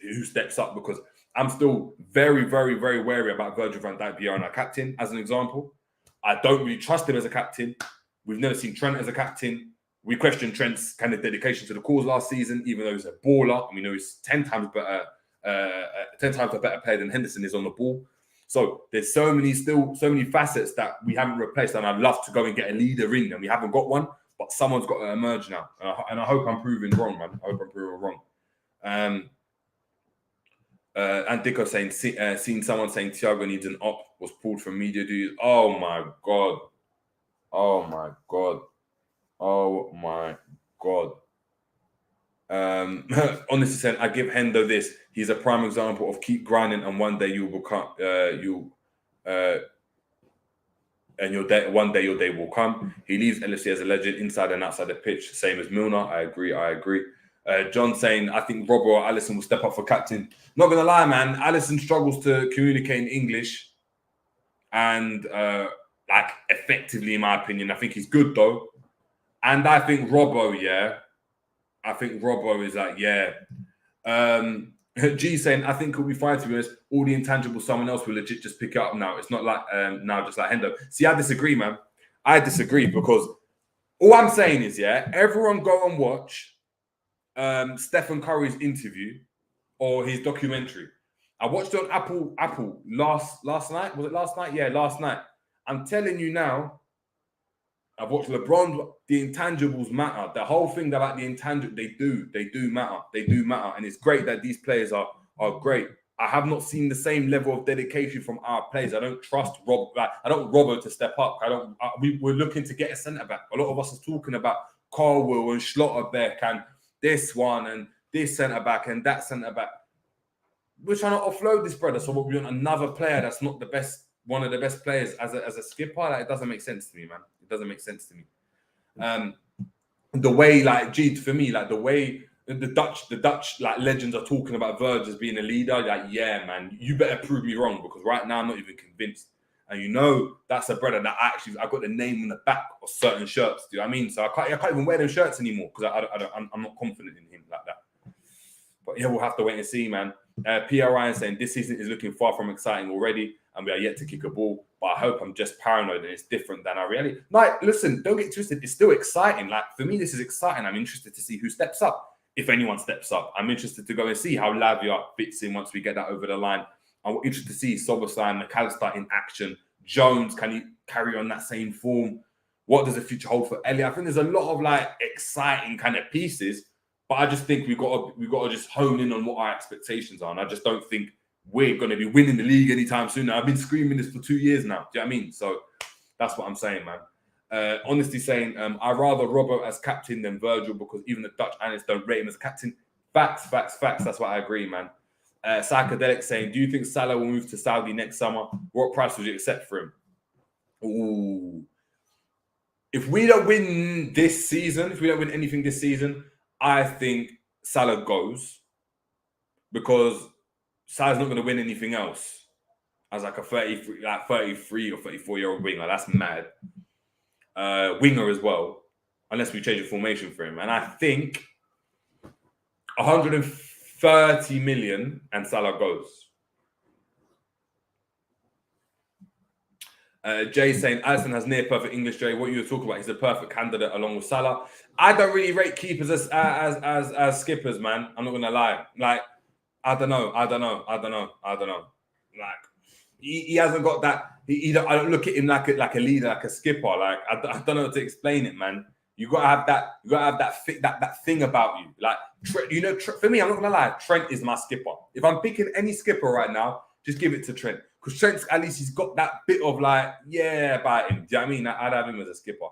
who steps up, because I'm still very, very, very wary about Virgil van Dijk being our captain, as an example. I don't really trust him as a captain. We've never seen Trent as a captain. We questioned Trent's kind of dedication to the cause last season, even though he's a baller, and we know he's 10 times a better player than Henderson is on the ball. So there's so many facets that we haven't replaced, and I'd love to go and get a leader in, and we haven't got one, but someone's got to emerge now. And I hope I'm proving wrong, man. I hope I'm proving wrong. And Dicko saying, seen someone saying Thiago needs an op, was pulled from media dudes. Oh my God. Honestly saying, I give Hendo this. He's a prime example of keep grinding, and one day you will become one day your day will come. He leaves LFC as a legend inside and outside the pitch, same as Milner. I agree. John saying, I think Robbo or Alisson will step up for captain. Not gonna lie, man, Alisson struggles to communicate in English and effectively, in my opinion. I think he's good though. And I think Robbo, is like, G saying, I think it'll be fine, to be honest. All the intangibles, someone else will legit just pick it up now. It's not like now just like Hendo. See, I disagree, man. I disagree, because all I'm saying is, everyone go and watch Stephen Curry's interview or his documentary. I watched it on Apple last night. Was it last night? Yeah, last night. I'm telling you now, I've watched LeBron. The intangibles matter. The whole thing about the intangibles, they do matter. They do matter, and it's great that these players are great. I have not seen the same level of dedication from our players. I don't trust Rob. I don't want Robbo to step up. We're looking to get a centre back. A lot of us are talking about Carwell and Schlotterbeck and this one and this centre back and that centre back. We're trying to offload this brother, so we want another player that's not the best, one of the best players as a skipper. Like, it doesn't make sense to me, man. It doesn't make sense to me. The way, like, G, for me, like the way the Dutch like legends are talking about Virg as being a leader, like, yeah, man, you better prove me wrong, because right now I'm not even convinced. And you know, that's a brother that I got the name on the back of certain shirts. Do you know what I mean? So I can't even wear those shirts anymore, because I'm not confident in him like that. But yeah, we'll have to wait and see, man. PR Ryan saying this season is looking far from exciting already, and we are yet to kick a ball. But I hope I'm just paranoid and it's different than our reality. Like, listen, don't get twisted. It's still exciting. Like, for me, this is exciting. I'm interested to see who steps up. if anyone steps up. I'm interested to go and see how Lavia fits in once we get that over the line. I'm interested to see Soboslai, McAllister in action. Jones, can he carry on that same form? What does the future hold for Elliot? I think there's a lot of like exciting kind of pieces, but I just think we've got to just hone in on what our expectations are. And I just don't think we're going to be winning the league anytime soon. Now, I've been screaming this for 2 years now. Do you know what I mean? So that's what I'm saying, man. Honestly saying, I'd rather Robbo as captain than Virgil because even the Dutch analysts don't rate him as captain. Facts. That's what I agree, man. Psychedelic saying, do you think Salah will move to Saudi next summer? What price would you accept for him? Ooh. If we don't win this season, if we don't win anything this season, I think Salah goes because Salah's not going to win anything else as like a 33 or 34-year-old winger. That's mad. Winger as well, unless we change the formation for him. And I think 130 million and Salah goes. Jay saying, Alisson has near perfect English, Jay. What you were talking about, he's a perfect candidate along with Salah. I don't really rate keepers as skippers, man. I'm not going to lie. Like, I don't know. Like, he hasn't got that. I don't look at him like a leader, like a skipper. Like, I don't know how to explain it, man. You got to have that. You got to have that thing about you. Like, for me, I'm not going to lie. Trent is my skipper. If I'm picking any skipper right now, just give it to Trent. Because Trent's, at least he's got that bit of like, yeah, about him. Do you know what I mean? I'd have him as a skipper.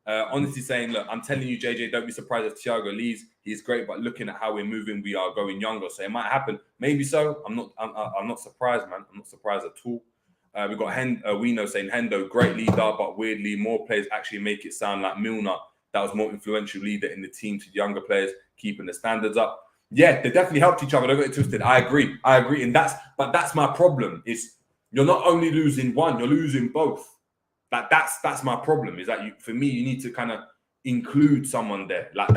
Honestly saying, look, I'm telling you, JJ, don't be surprised if Thiago leaves. He's great, but looking at how we're moving, we are going younger. So it might happen. Maybe so. I'm not surprised, man. I'm not surprised at all. We've got Wino saying, Hendo, great leader, but weirdly, more players actually make it sound like Milner, that was more influential leader in the team to the younger players, keeping the standards up. Yeah, they definitely helped each other. Don't get it twisted. I agree. And that's my problem. Is you're not only losing one, you're losing both. That's my problem. Is that for me, you need to kind of include someone there. Like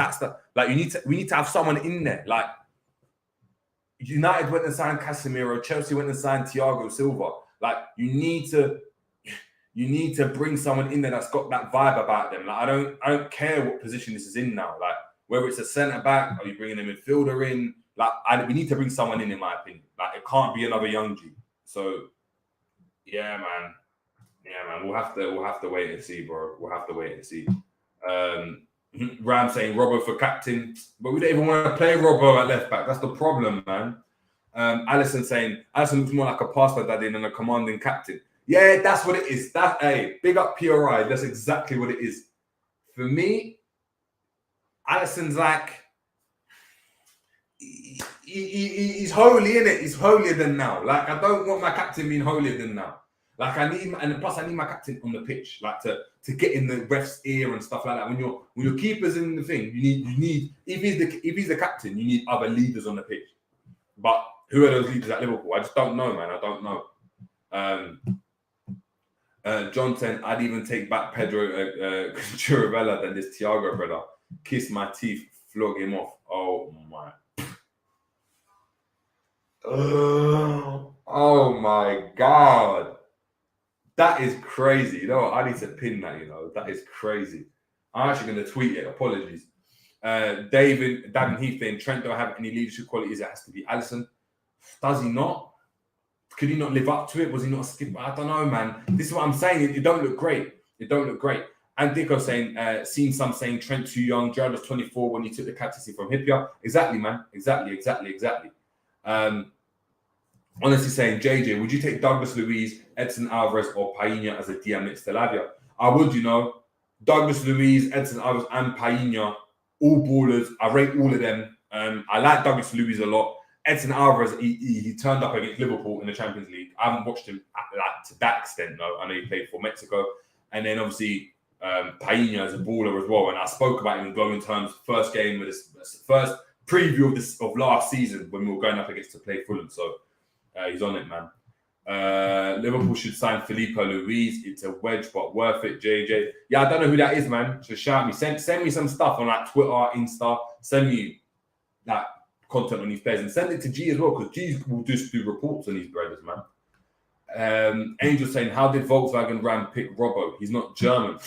we need to have someone in there. Like United went and signed Casemiro, Chelsea went and signed Thiago Silva. Like you need to bring someone in there that's got that vibe about them. Like I don't care what position this is in now. Like whether it's a centre back, are you bringing a midfielder in? Like we need to bring someone in my opinion. Like it can't be another young G. So yeah, man. We'll have to wait and see, bro. We'll have to wait and see. Ram saying Robbo for captain, but we don't even want to play Robbo at left back. That's the problem, man. Alisson saying Alisson looks more like a pastor daddy than a commanding captain. Yeah, that's what it is. Big up PRI. That's exactly what it is. For me, Alisson's like he's holy, innit? He's holier than now. Like I don't want my captain being holier than now. Like I need my captain on the pitch, like to get in the ref's ear and stuff like that. When your keeper's in the thing, you need if he's the captain, you need other leaders on the pitch. But who are those leaders at Liverpool? I just don't know, man. I don't know. John saying, I'd even take back Pedro Chirivella than this Thiago brother. Kiss my teeth, flog him off. Oh my. Oh my God. That is crazy. You know what? I need to pin that, That is crazy. I'm actually going to tweet it. Apologies. Davin Heath saying, Trent don't have any leadership qualities. It has to be Alisson. Does he not? Could he not live up to it? Was he not a skipper? I don't know, man. This is what I'm saying. It don't look great. And Dico saying, seen some saying Trent too young. Gerrard was 24 when he took the captaincy from Hipia. Exactly, man. Exactly. Honestly saying, JJ, would you take Douglas Luiz, Edson Alvarez, or Painha as a DM next to Lavia? I would, Douglas Luiz, Edson Alvarez, and Painha, all ballers. I rate all of them. I like Douglas Luiz a lot. Edson Alvarez, he turned up against Liverpool in the Champions League. I haven't watched him to that extent, though. I know he played for Mexico. And then, obviously, Painha is a baller as well. And I spoke about him in glowing terms. First game, with this first preview of last season when we were going up against to play Fulham. So, he's on it, man. Liverpool should sign Filippo Luis. It's a wedge, but worth it, JJ. Yeah, I don't know who that is, man. So shout me. Send me some stuff on like Twitter, Insta. Send me that content on these players and send it to G as well, because G will just do reports on these brothers, man. Angel saying, how did Volkswagen Ram pick Robbo? He's not German.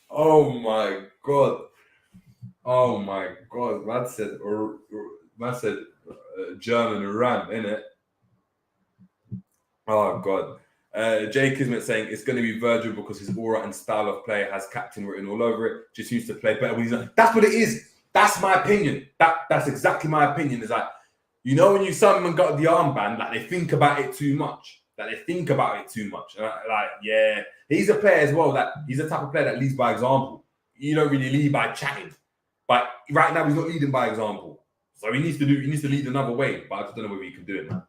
Oh my god! Oh my god! Man said German Iran, innit? Oh god. Jay Kismet saying it's going to be Virgil because his aura and style of play has captain written all over it. Just used to play better when he's not. That's what it is. That's my opinion. That's exactly my opinion. Is like, you know, when someone got the armband, like they think about it too much. Like, yeah, he's a player as well. That he's the type of player that leads by example. You don't really lead by chatting. But right now he's not leading by example. So he needs to lead another way. But I just don't know whether he can do it now.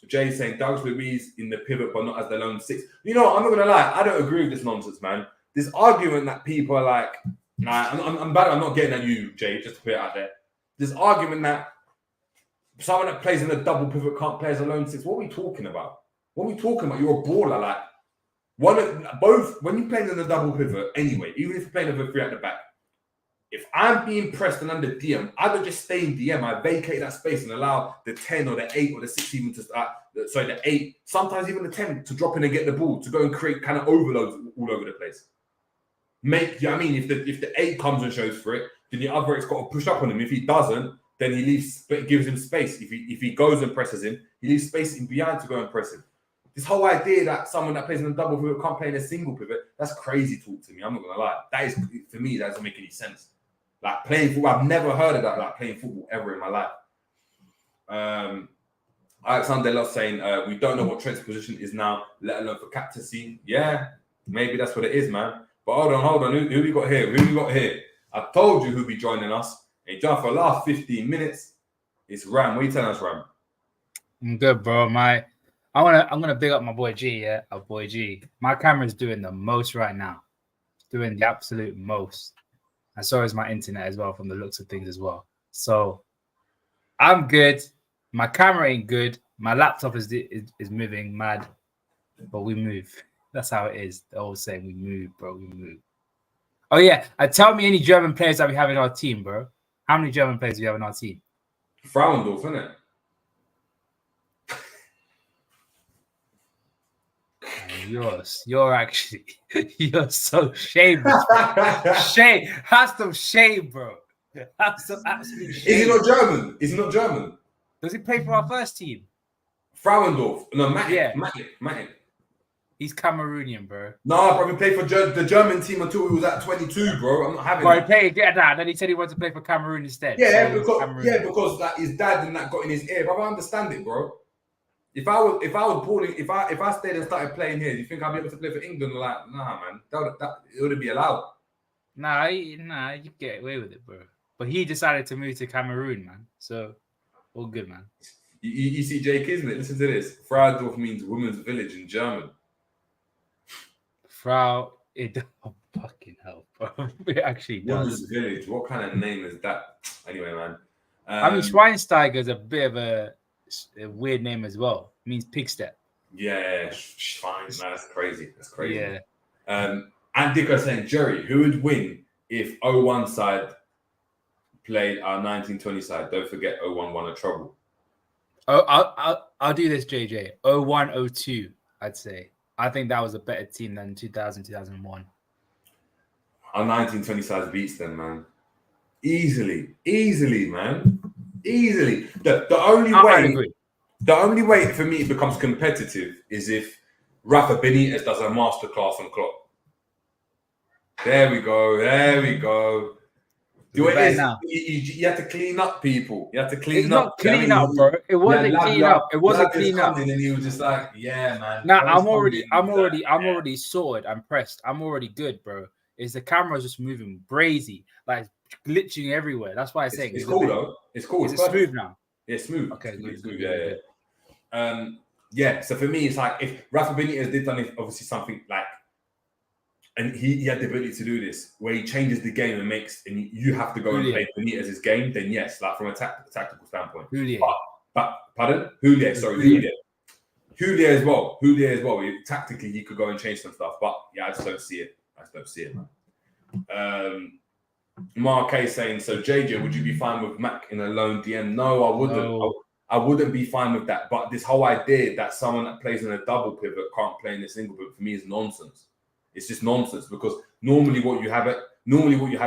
Jay saying Douglas Luiz in the pivot, but not as the lone six. You know what? I'm not gonna lie. I don't agree with this nonsense, man. This argument that people are like, I'm bad. I'm not getting at you, Jay. Just to put it out there. This argument that someone that plays in a double pivot can't play as a lone six. What are we talking about? You're a baller. Like both when you're playing in a double pivot, anyway. Even if you're playing with a three at the back. If I'm being pressed and under DM, I don't just stay in DM. I vacate that space and allow the 10 or the 8 or the 6 even to start. Sorry, the 8, sometimes even the 10 to drop in and get the ball, to go and create kind of overloads all over the place. You know what I mean? If the 8 comes and shows for it, then the other 8's got to push up on him. If he doesn't, then he leaves, but gives him space. If he goes and presses him, he leaves space in behind to go and press him. This whole idea that someone that plays in a double pivot can't play in a single pivot, that's crazy talk to me. I'm not going to lie. That is, for me, that doesn't make any sense. Like playing football, I've never heard of that, like playing football ever in my life. Alexander Loss saying, we don't know what Trent's position is now, let alone for captaincy. Yeah, maybe that's what it is, man. But hold on. Who we got here? I told you who'd be joining us. And joined for the last 15 minutes. It's Ram. What are you telling us, Ram? I'm good, bro. I'm gonna big up my boy G, yeah. Our boy G. My camera's doing the most right now. It's doing the absolute most. And so is my internet as well, from the looks of things as well. So I'm good. My camera ain't good. My laptop is moving mad, but we move. That's how it is. They're all saying we move, bro. We move. Oh yeah, tell me any German players that we have in our team, bro. How many German players do we have in our team? Frauendorf, isn't it? You're so shameless. Shame. Have some shame, bro. Have some absolute shame. Is he not German? Does he play for our first team? Frauendorf. No, Matic. He's Cameroonian, bro. No, bro, he played for the German team until he was at 22, bro. I'm not having it. He played that. Then he said he wanted to play for Cameroon instead. Yeah, because like his dad and that got in his ear, bro. I understand it, bro. If I stayed and started playing here, do you think I'd be able to play for England? Like, nah, man, it wouldn't be allowed. Nah, you get away with it, bro. But he decided to move to Cameroon, man. So, all good, man. You see Jay Kismet, listen to this. Frauendorf means women's village in German. Oh, fucking hell, bro. It actually does. Women's village. What kind of name is that? Anyway, man. Schweinsteiger is a bit of a weird name as well. It means pig step. Yeah, fine. That's crazy. Yeah. And Dico saying, Jerry, who would win if 01 side played our 1920 side? Don't forget 01 won a trouble. Oh, I'll do this, JJ. 01-02, I'd say. I think that was a better team than 2000, 2001. Our 1920 side beats them, man. Easily, man. Easily. The only way for me it becomes competitive is if Rafa Benitez does a masterclass on Klopp. There we go. You have to clean up, people. You have to clean up. It's not clean up, bro. It wasn't clean up. It wasn't clean up. And he was just like, yeah, man. Nah, I'm already sorted. I'm pressed. I'm already good, bro. It's the camera's just moving brazy, like glitching everywhere. That's why I say it's cool, though. It's cool. Is it smooth now? Yeah, smooth. Okay, smooth. Yeah. Yeah. So for me, it's like if Rafa Benitez did obviously something like. And he had the ability to do this, where he changes the game and you have to go and play Benitez's game. Then yes, like from a tactical standpoint. But pardon, Houllier. Sorry, Houllier as well. Tactically, he could go and change some stuff. But yeah, I just don't see it, man. Mark A saying, so JJ, would you be fine with Mac in a lone DM? No, I wouldn't. No. I wouldn't be fine with that. But this whole idea that someone that plays in a double pivot can't play in a single pivot for me is nonsense. It's just nonsense because normally what you have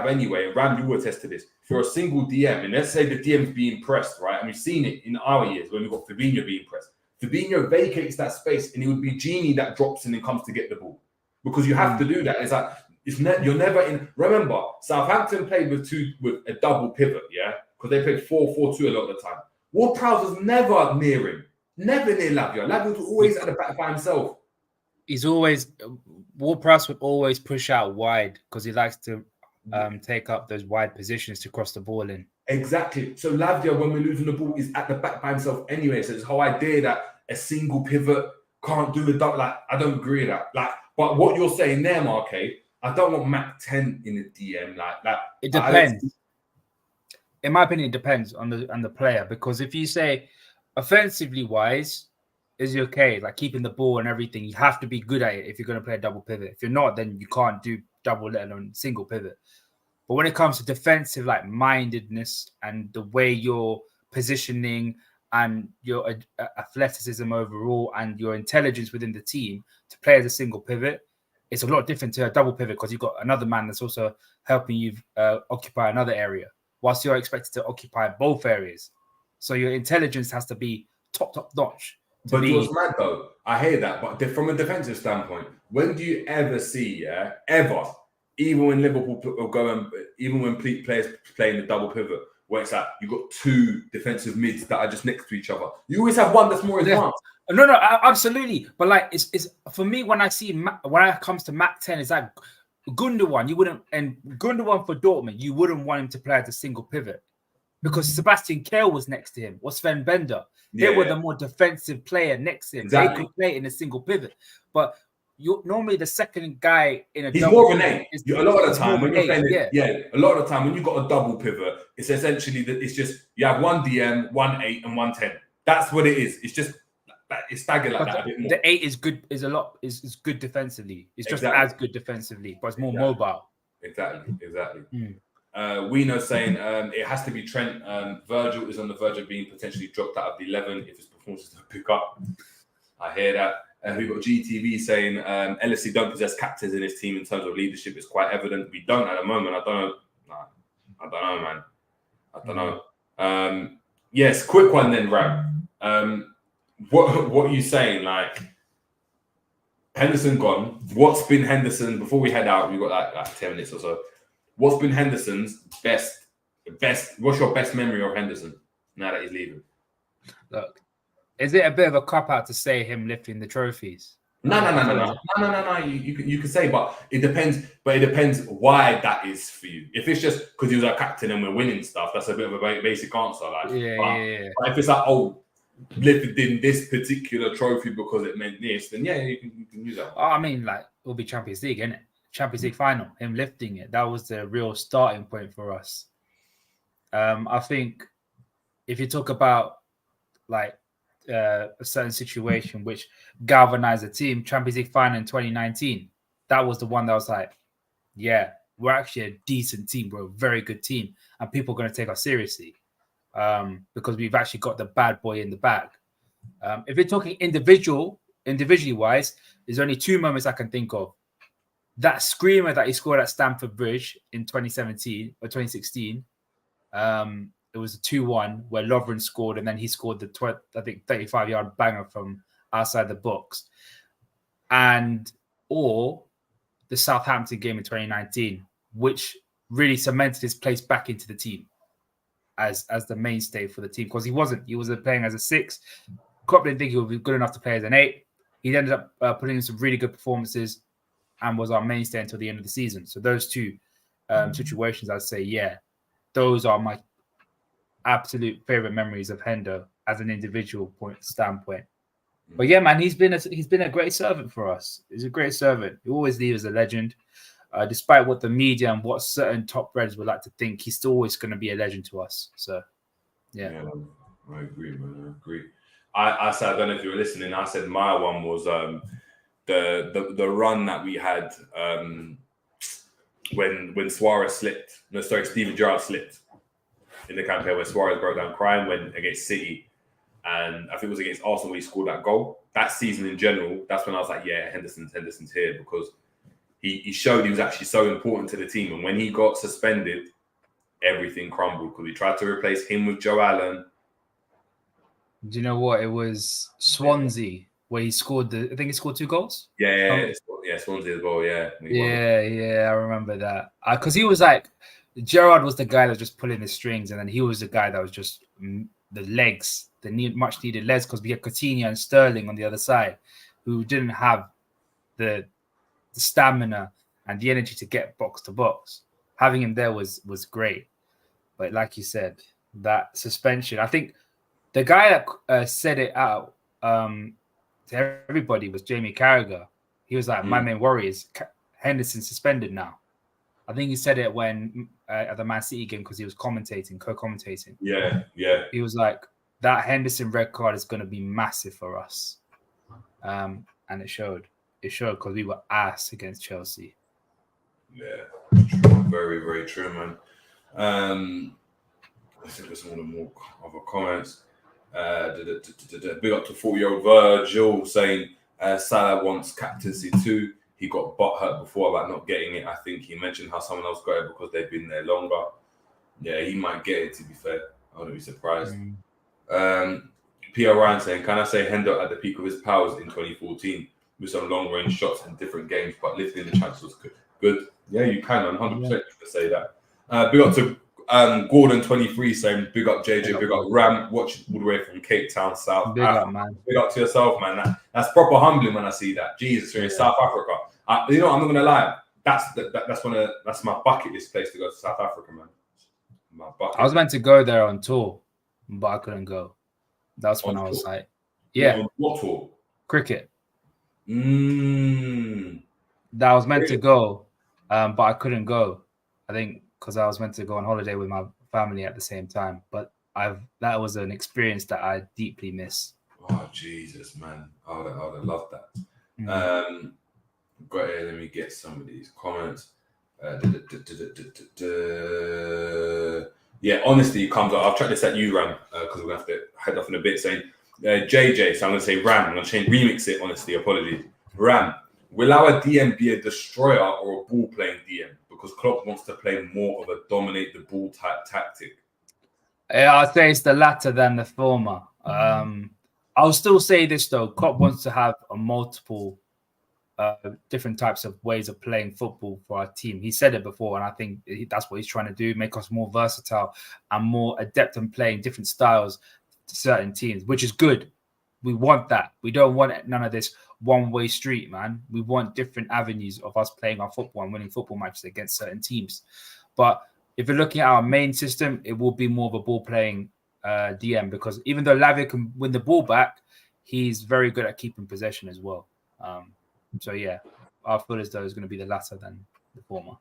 anyway, and Ram, you will attest to this. If you're a single DM, and let's say the DM's being pressed, right? And we've seen it in our years when we've got Fabinho being pressed. Fabinho vacates that space, and it would be Genie that drops in and comes to get the ball because you have to do that. It's like you're never in. Remember, Southampton played with a double pivot, yeah, because they played 4-4-2 a lot of the time. Ward-Prowse was never near him, never near Lavia. Lavia was always at the back by himself. Ward-Prowse would always push out wide because he likes to take up those wide positions to cross the ball in. Exactly. So Lavia, when we're losing the ball, is at the back by himself anyway. So this whole idea that a single pivot can't do a double, like I don't agree with that. Like, but what you're saying there, Marque, I don't want Mac 10 in the DM. Like it depends. In my opinion, it depends on the player because if you say offensively wise, is he okay? Like keeping the ball and everything, you have to be good at it if you're going to play a double pivot. If you're not, then you can't do double, let alone single pivot. But when it comes to defensive, like mindedness and the way you're positioning and your athleticism overall and your intelligence within the team to play as a single pivot, it's a lot different to a double pivot because you've got another man that's also helping you occupy another area whilst you're expected to occupy both areas. So your intelligence has to be top notch. But it was mad though. I hear that. But from a defensive standpoint, when do you ever see, even when Liverpool even when players play in the double pivot, where it's like you've got two defensive mids that are just next to each other. You always have one that's more advanced. No, absolutely. But like, it's for me when it comes to Mac 10, it's like Gundogan. You wouldn't, and Gundogan for Dortmund, you wouldn't want him to play as a single pivot because Sebastian Kehl was next to him or Sven Bender. They were the more defensive player next to him. Exactly. They could play in a single pivot, but you're normally the second guy in a. He's more of an eight. A lot of the time when you're playing, a lot of the time when you've got a double pivot, it's essentially that it's just you have one DM, 1 8, and 1 10. That's what it is. It's just it's staggered like that a bit more. The 8 is good. Is good defensively. It's just as good defensively, but it's more mobile. Exactly. Wino saying it has to be Trent. Virgil is on the verge of being potentially dropped out of the 11 if his performance doesn't pick up. I hear that. We've got GTV saying LFC don't possess captains in his team in terms of leadership. It's quite evident. We don't at the moment. I don't know, man. I don't know. Yes, quick one then, Ram. What are you saying? Like, Henderson gone. What's been Henderson, before we head out, we've got like 10 minutes or so. What's been Henderson's best? What's your best memory of Henderson now that he's leaving? Look, is it a bit of a cop-out to say him lifting the trophies? No. You can say, but it depends. But it depends why that is for you. If it's just because he was our captain and we're winning stuff, that's a bit of a basic answer. Like, but if it's like, lifted in this particular trophy because it meant this, then you can use that. I mean, like, it'll be Champions League, isn't it? Champions League final, him lifting it. That was the real starting point for us. I think if you talk about like a certain situation which galvanized the team, Champions League final in 2019, that was the one that was like, yeah, we're actually a decent team. We're a very good team. And people are going to take us seriously because we've actually got the bad boy in the bag. If you're talking individually wise, there's only two moments I can think of. That screamer that he scored at Stamford Bridge in 2017 or 2016, it was a 2-1 where Lovren scored and then he scored the 35-yard banger from outside the box. Or the Southampton game in 2019, which really cemented his place back into the team as the mainstay for the team because he was playing as a 6. Klopp didn't think he would be good enough to play as an 8. He ended up putting in some really good performances and was our mainstay until the end of the season. So those two situations, I'd say, those are my absolute favorite memories of Hendo as an individual standpoint. But yeah, man, he's been a great servant for us. He's a great servant. He always leaves as a legend. Despite what the media and what certain top Reds would like to think, he's still always going to be a legend to us. So, yeah. I agree, man. I agree. I said, I don't know if you were listening, I said my one was the run that we had when Suarez slipped. No, sorry, Steven Gerrard slipped in the campaign where Suarez broke down crying when against City. And I think it was against Arsenal where he scored that goal. That season in general, that's when I was like, yeah, Henderson's here, because he showed he was actually so important to the team. And when he got suspended, everything crumbled because we tried to replace him with Joe Allen. Do you know what? It was Swansea where he scored I think he scored 2 goals. Yeah, Swansea as well. Yeah, I remember that because he was like Gerrard was the guy that was just pulling the strings, and then he was the guy that was just the legs, much needed legs, because we had Coutinho and Sterling on the other side, who didn't have the stamina and the energy to get box to box. Having him there was great, but like you said, that suspension. I think the guy that said it out to everybody was Jamie Carragher. He was like, "My main worry is Henderson suspended now." I think he said it when at the Man City game because he was co-commentating. Yeah. He was like, "That Henderson red card is going to be massive for us," and it showed. It showed because we were ass against Chelsea. Yeah, true. Very, very true, man. I think there's more other comments. Big up to 40-year-old Virgil saying Salah wants captaincy too. He got butthurt before about not getting it. I think he mentioned how someone else got it because they've been there longer. Yeah, he might get it, to be fair. I wouldn't be surprised. Pierre Ryan saying, can I say Hendo at the peak of his powers in 2014 with some long-range shots in different games, but lifting the chance was good? Yeah, you can, 100% you can say that. Big up to Gordon23 saying, big up JJ, big up Ram, watching all the way from Cape Town, South Big Africa. up, man. Big up to yourself, man. That's proper humbling when I see that. Jesus, you're in South Africa. You know, I'm not gonna lie. That's my bucket list place to go to South Africa, man. I was meant to go there on tour, but I couldn't go. That's when I was like, what tour? Cricket. That I was meant to go, but I couldn't go. I think because I was meant to go on holiday with my family at the same time. But that was an experience that I deeply miss. Oh Jesus, man! I would have loved that. Got here. Let me get some of these comments. Yeah, honestly, it comes up. I'll try this at you, Ram, because we're gonna have to head off in a bit. Saying JJ, so I'm gonna say Ram. I'm gonna remix it. Honestly, apologies. Ram, will our DM be a destroyer or a ball playing DM? Because Klopp wants to play more of a dominate the ball type tactic. I'd say it's the latter than the former. I'll still say this though: Klopp wants to have a multiple. Different types of ways of playing football for our team. He said it before, and I think that's what he's trying to do, make us more versatile and more adept in playing different styles to certain teams, which is good. We want that. We don't want none of this one-way street, man. We want different avenues of us playing our football and winning football matches against certain teams. But if you're looking at our main system, it will be more of a ball-playing DM, because even though Lavia can win the ball back, he's very good at keeping possession as well. So yeah, I feel as though it's going to be the latter than the former.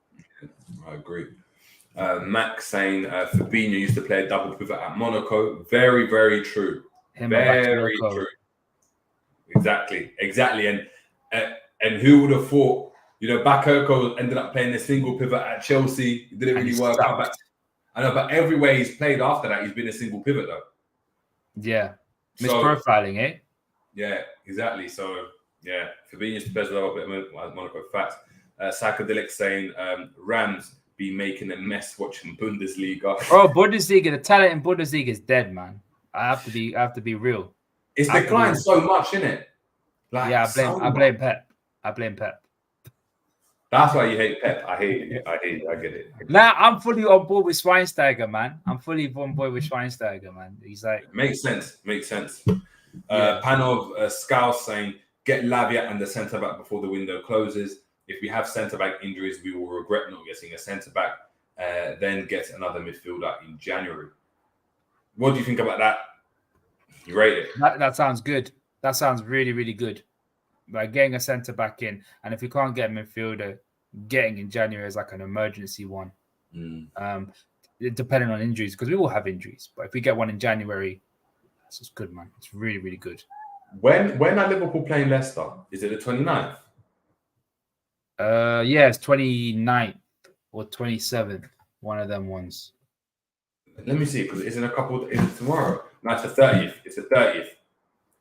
I agree. Max saying Fabinho used to play a double pivot at Monaco. Very, very true. Very true. Exactly. And who would have thought? You know, Bakayoko ended up playing a single pivot at Chelsea. It didn't really work out. I know, but everywhere he's played after that, he's been a single pivot though. Yeah, misprofiling, eh? Yeah, exactly. So. Yeah, Fabinho used to play as well, but Monaco facts. Psychedelic saying Rams be making a mess watching Bundesliga. Oh, Bundesliga, the talent in Bundesliga is dead, man. I have to be real. It's declined so much, isn't it? Like, yeah, I blame Pep. I blame Pep. That's why you hate Pep. I hate it. I get it. Nah, I'm fully on board with Schweinsteiger, man. I'm fully on board with Schweinsteiger, man. He's like... Makes sense. Panov Scouse saying, get Lavia and the centre-back before the window closes. If we have centre-back injuries, we will regret not getting a centre-back, then get another midfielder in January. What do you think about that? You rate it? That sounds good. That sounds really, really good. Like getting a centre-back in, and if we can't get a midfielder, getting in January is like an emergency one. Depending on injuries, because we will have injuries. But if we get one in January, that's just good, man. It's really, really good. When are Liverpool playing Leicester? Is it the 29th? Yeah, it's 29th or 27th. One of them ones. Let me see, because it's in a couple. Is it tomorrow? No, it's the 30th. It's the 30th.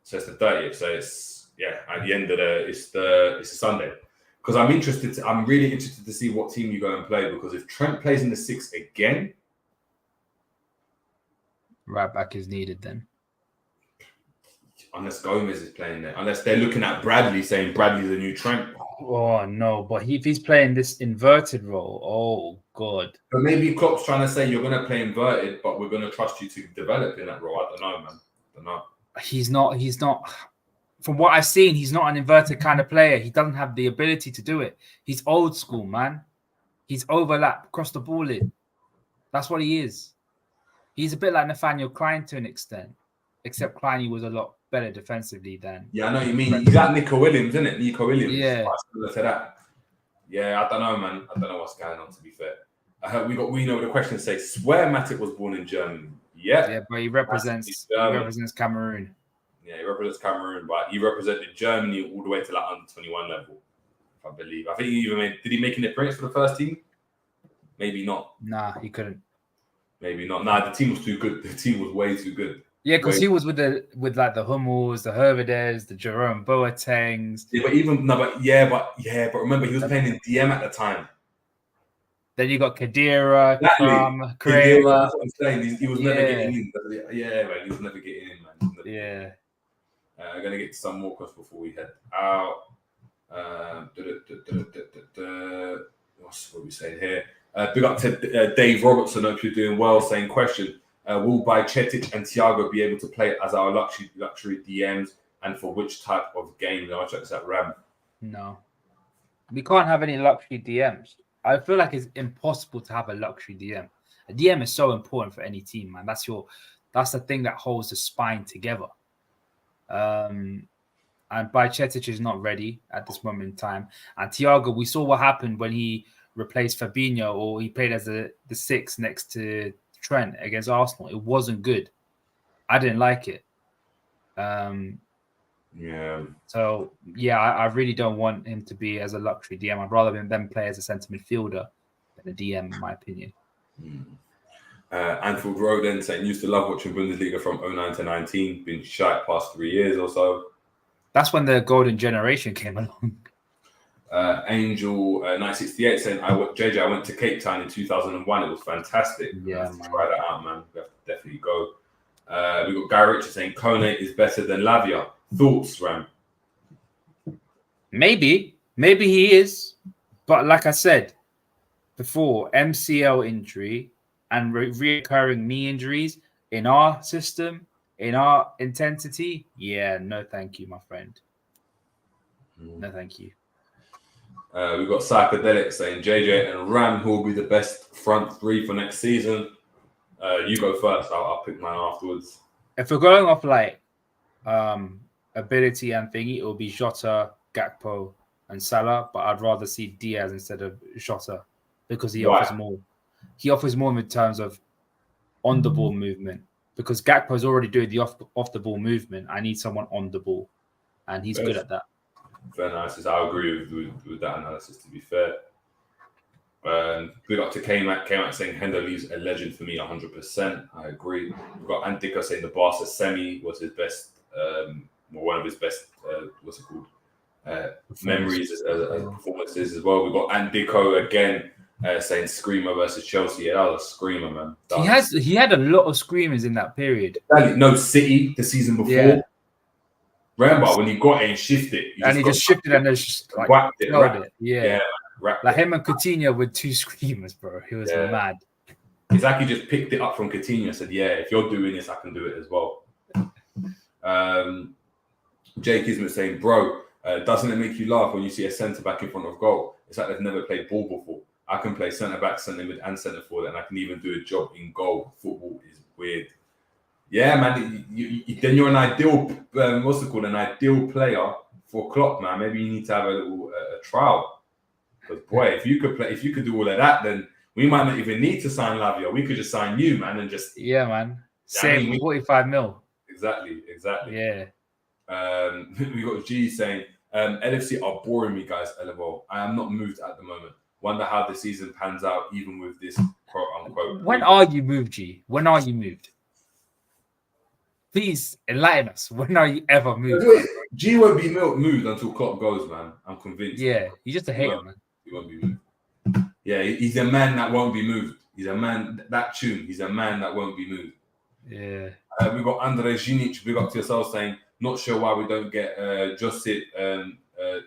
So it's the 30th. So it's at the end of it's a Sunday. Because I'm really interested to see what team you go and play. Because if Trent plays in the 6 again, right back is needed then. Unless Gomez is playing there. Unless they're looking at Bradley saying Bradley's the new Trent. Oh no, but if he's playing this inverted role, oh god. But maybe Klopp's trying to say you're going to play inverted, but we're going to trust you to develop in that role. I don't know, man. I don't know. He's not. From what I've seen, he's not an inverted kind of player. He doesn't have the ability to do it. He's old school, man. He's overlap, cross the ball in. That's what he is. He's a bit like Nathaniel Klein to an extent, except Klein was a lot better defensively than. Yeah, I know what you mean. He's like Nico Williams, isn't it? Nico Williams. Yeah. Similar to that. Yeah, I don't know, man. I don't know what's going on, to be fair. I heard we know the question say, swear Matic was born in Germany. Yeah, but he represents Cameroon. Yeah, he represents Cameroon, but he represented Germany all the way to like under 21 level, I believe. I think he even did he make an appearance for the first team? Maybe not. Nah, he couldn't. Maybe not. Nah, the team was too good. The team was way too good. Yeah, because he was with like the Hummels, the Herveders, the Jerome Boatengs. Yeah, but remember he was playing in DM at the time. Then you got Khedira, Kramer. That's what I'm saying. He was never getting in. Yeah, man, he was never getting in, man. Yeah. I'm gonna get to some more questions before we head out. What are we saying here? Big up to Dave Robertson. Hope you're doing well. Saying question: will Bajcetic and Thiago be able to play as our luxury DMs, and for which type of game? I'll check this out. Ram. No, we can't have any luxury DMs. I feel like it's impossible to have a luxury DM. A DM is so important for any team, man. That's the thing that holds the spine together. And Bajcetic is not ready at this moment in time. And Thiago, we saw what happened when he replaced Fabinho or he played as the 6 next to Trent against Arsenal. It wasn't good. I didn't like it. So, I really don't want him to be as a luxury DM. I'd rather them play as a centre midfielder than a DM, in my opinion. Anfield Road then saying, used to love watching Bundesliga from 09 to 19, been shy past 3 years or so. That's when the golden generation came along. Angel 968 saying, I went to Cape Town in 2001. It was fantastic. Yeah, man. Try that out, man. We have to definitely go. We got Gary Richard saying, Kone is better than Lavia. Thoughts, Ram? Maybe he is. But like I said before, MCL injury and reoccurring knee injuries in our system, in our intensity, no thank you, my friend. No thank you. We've got Psychedelic saying JJ and Ram who will be the best front three for next season. You go first. I'll pick mine afterwards. If we're going off like ability and thingy, it will be Jota, Gakpo, and Salah. But I'd rather see Diaz instead of Jota because he offers more. He offers more in terms of on the ball movement because Gakpo is already doing the off the ball movement. I need someone on the ball, and he's good at that. Fair analysis. I agree with that analysis, to be fair. Big up to K-Mac saying Hendo leaves a legend for me 100%. I agree. We've got Antico saying the Barca semi was his best, one of his best, memories as performances as well. We've got Antico again saying Screamer versus Chelsea. Yeah, that was a screamer, man. He had a lot of screamers in that period. No, City the season before. Yeah. Remember when he got it and shifted, he just shifted and just like whacked it. Yeah. Like him and Coutinho with 2 screamers, bro. He was mad. It's like he just picked it up from Coutinho and said, if you're doing this, I can do it as well. Jay Kismet saying, bro, doesn't it make you laugh when you see a centre-back in front of goal? It's like they've never played ball before. I can play centre-back, centre-mid and centre-forward and I can even do a job in goal. Football is weird. Yeah, man, then you're an ideal, an ideal player for Klopp, man. Maybe you need to have a little trial. Because boy, if you could do all of that, then we might not even need to sign Lavia. We could just sign you, man, and just man. Save 45 mil. Exactly. Yeah. We got G saying, LFC are boring me, guys. LFO. I am not moved at the moment. Wonder how the season pans out, even with this quote unquote. When are you moved, G? When are you moved? Please enlighten us. When are you ever moved? G won't be moved until Klopp goes, man. I'm convinced. Yeah, he's just a hater, man. He won't be moved. Yeah, he's a man that won't be moved. He's a man, that tune, he's a man that won't be moved. Yeah. We've got Andrej Zinic, big up to yourself, saying, not sure why we don't get Josip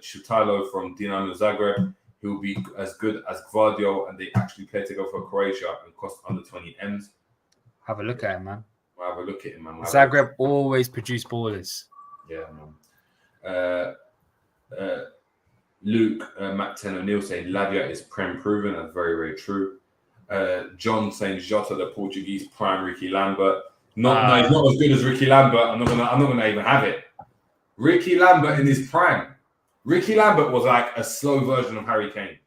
Shutalo from Dinamo Zagreb. He'll be as good as Gvardiol, and they actually play together for Croatia and cost under 20 M's. Have a look at him, man. We'll have a look at him, man. Zagreb always produce ballers. Yeah, man. Luke, Matt 10 O'Neill saying Lavia is prem proven. That's very, very true. John saying Jota, the Portuguese prime Ricky Lambert. No, he's not as good as Ricky Lambert. I'm not gonna even have it. Ricky Lambert in his prime. Ricky Lambert was like a slow version of Harry Kane.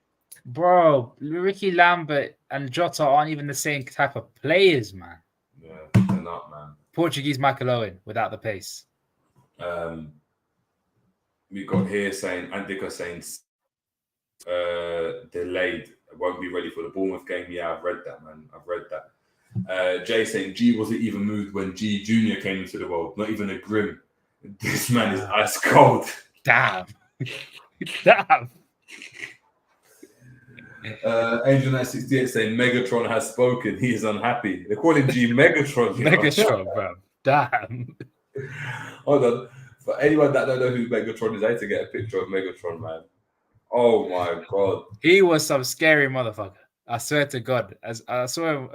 Bro, Ricky Lambert and Jota aren't even the same type of players, man. Yeah, they're not, man. Portuguese Michael Owen without the pace. We got here saying, Andika saying, delayed, won't be ready for the Bournemouth game. Yeah, I've read that, man. I've read that. Jay saying, G wasn't even moved when G Jr. came into the world. Not even a grim. This man is ice cold. Damn. Damn. Angel 968 saying, Megatron has spoken. He is unhappy. They're calling G Megatron. Megatron, bro. Damn. Hold on. For anyone that don't know who Megatron is, I need to get a picture of Megatron, man. Oh my god. He was some scary motherfucker. I swear to God. As I saw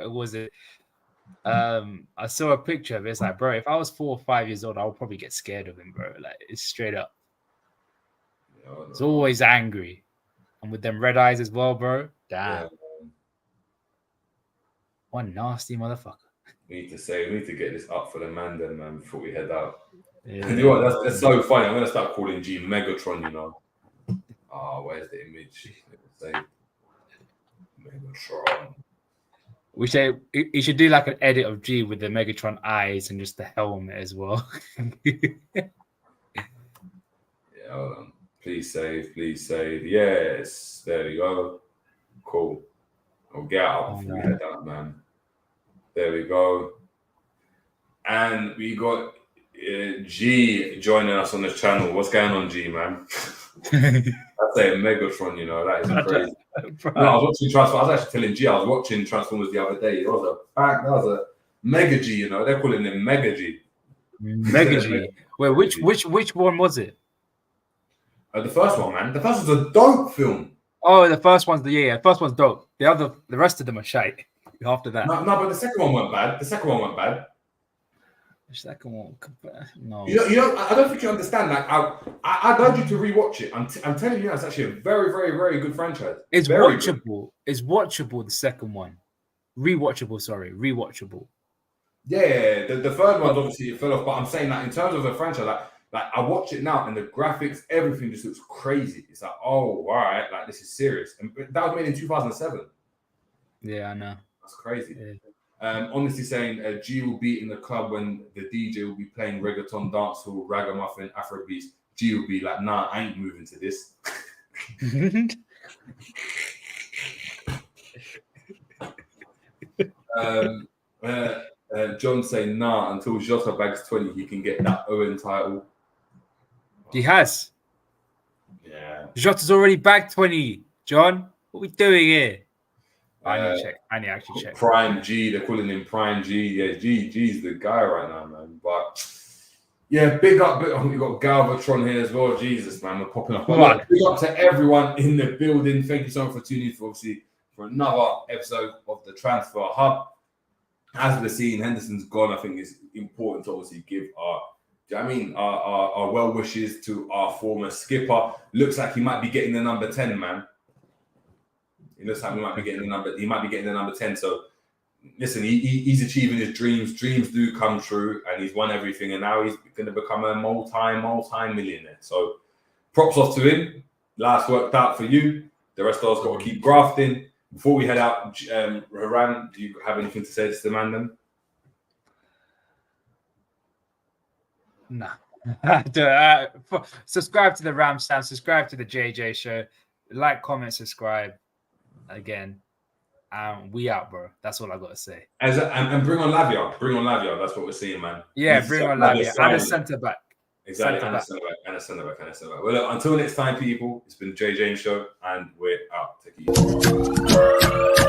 I saw a picture of it. It's like, bro, if I was 4 or 5 years old, I would probably get scared of him, bro. Like, it's straight up. It's always angry. And with them red eyes as well, bro. Damn. Yeah, one nasty motherfucker. We need to get this up for the man then, man, before we head out. Yeah. You know what? That's so funny. I'm gonna start calling G Megatron, you know. Where's the image? Say Megatron. You should do like an edit of G with the Megatron eyes and just the helmet as well. Yeah, hold on. Please save. Yes, there we go. Cool. I'll get out before we head out, man. There we go. And we got G joining us on this channel. What's going on, G, man? I'd say a Megatron, you know, that is crazy. No, I was watching Transformers. I was actually telling G, I was watching Transformers the other day. That was a Mega G, you know. They're calling him Mega G. Mega G. Wait, which one was it? The first one, man. The first was a dope film. Oh, the first one's the first one's dope. The rest of them are shite. After that, no, but the second one went bad. The second one, no. You know, I don't think you understand. Like, I'd urge you to rewatch it. I'm telling you, it's actually a very, very, very good franchise. It's watchable. It's watchable. The second one, rewatchable. Yeah, the third one obviously it fell off. But I'm saying that in terms of a franchise, like I watch it now and the graphics, everything just looks crazy. It's like, oh, all right, like this is serious. And that was made in 2007. Yeah, I know. That's crazy. Yeah. Honestly saying G will be in the club when the DJ will be playing reggaeton, dancehall, ragamuffin, Afrobeats. G will be like, nah, I ain't moving to this. John saying, nah, until Jota bags 20, he can get that Owen title. He has. Yeah. Jota's already bagged 20. John, what are we doing here? I need to check. I need to actually check. Prime G, they're calling him Prime G. Yeah, G's the guy right now, man. But yeah, big up. We got Galvatron here as well. Jesus, man, we're popping up. Big up to everyone in the building. Thank you so much for tuning in for another episode of the Transfer Hub. As we're seeing, Henderson's gone. I think it's important to obviously give our well wishes to our former skipper. Looks like he might be getting the number 10, man. It looks like he might be getting the number 10. So listen, he's achieving his dreams. Dreams do come true, and he's won everything, and now he's going to become a multi-millionaire. So props off to him. Life's worked out for you. The rest of us got to keep grafting. Before we head out, Haran, do you have anything to say to the man then? No. Subscribe to the Ram Stand. Subscribe to the JJ Show. Like, comment, subscribe. Again, We out, bro. That's all I got to say. And bring on Lavia. Bring on Lavia. That's what we're seeing, man. Yeah, bring on Lavia. And a centre back. Exactly, and a centre back. Well, look, until next time, people, it's been J James Show, and we're out. Take it easy.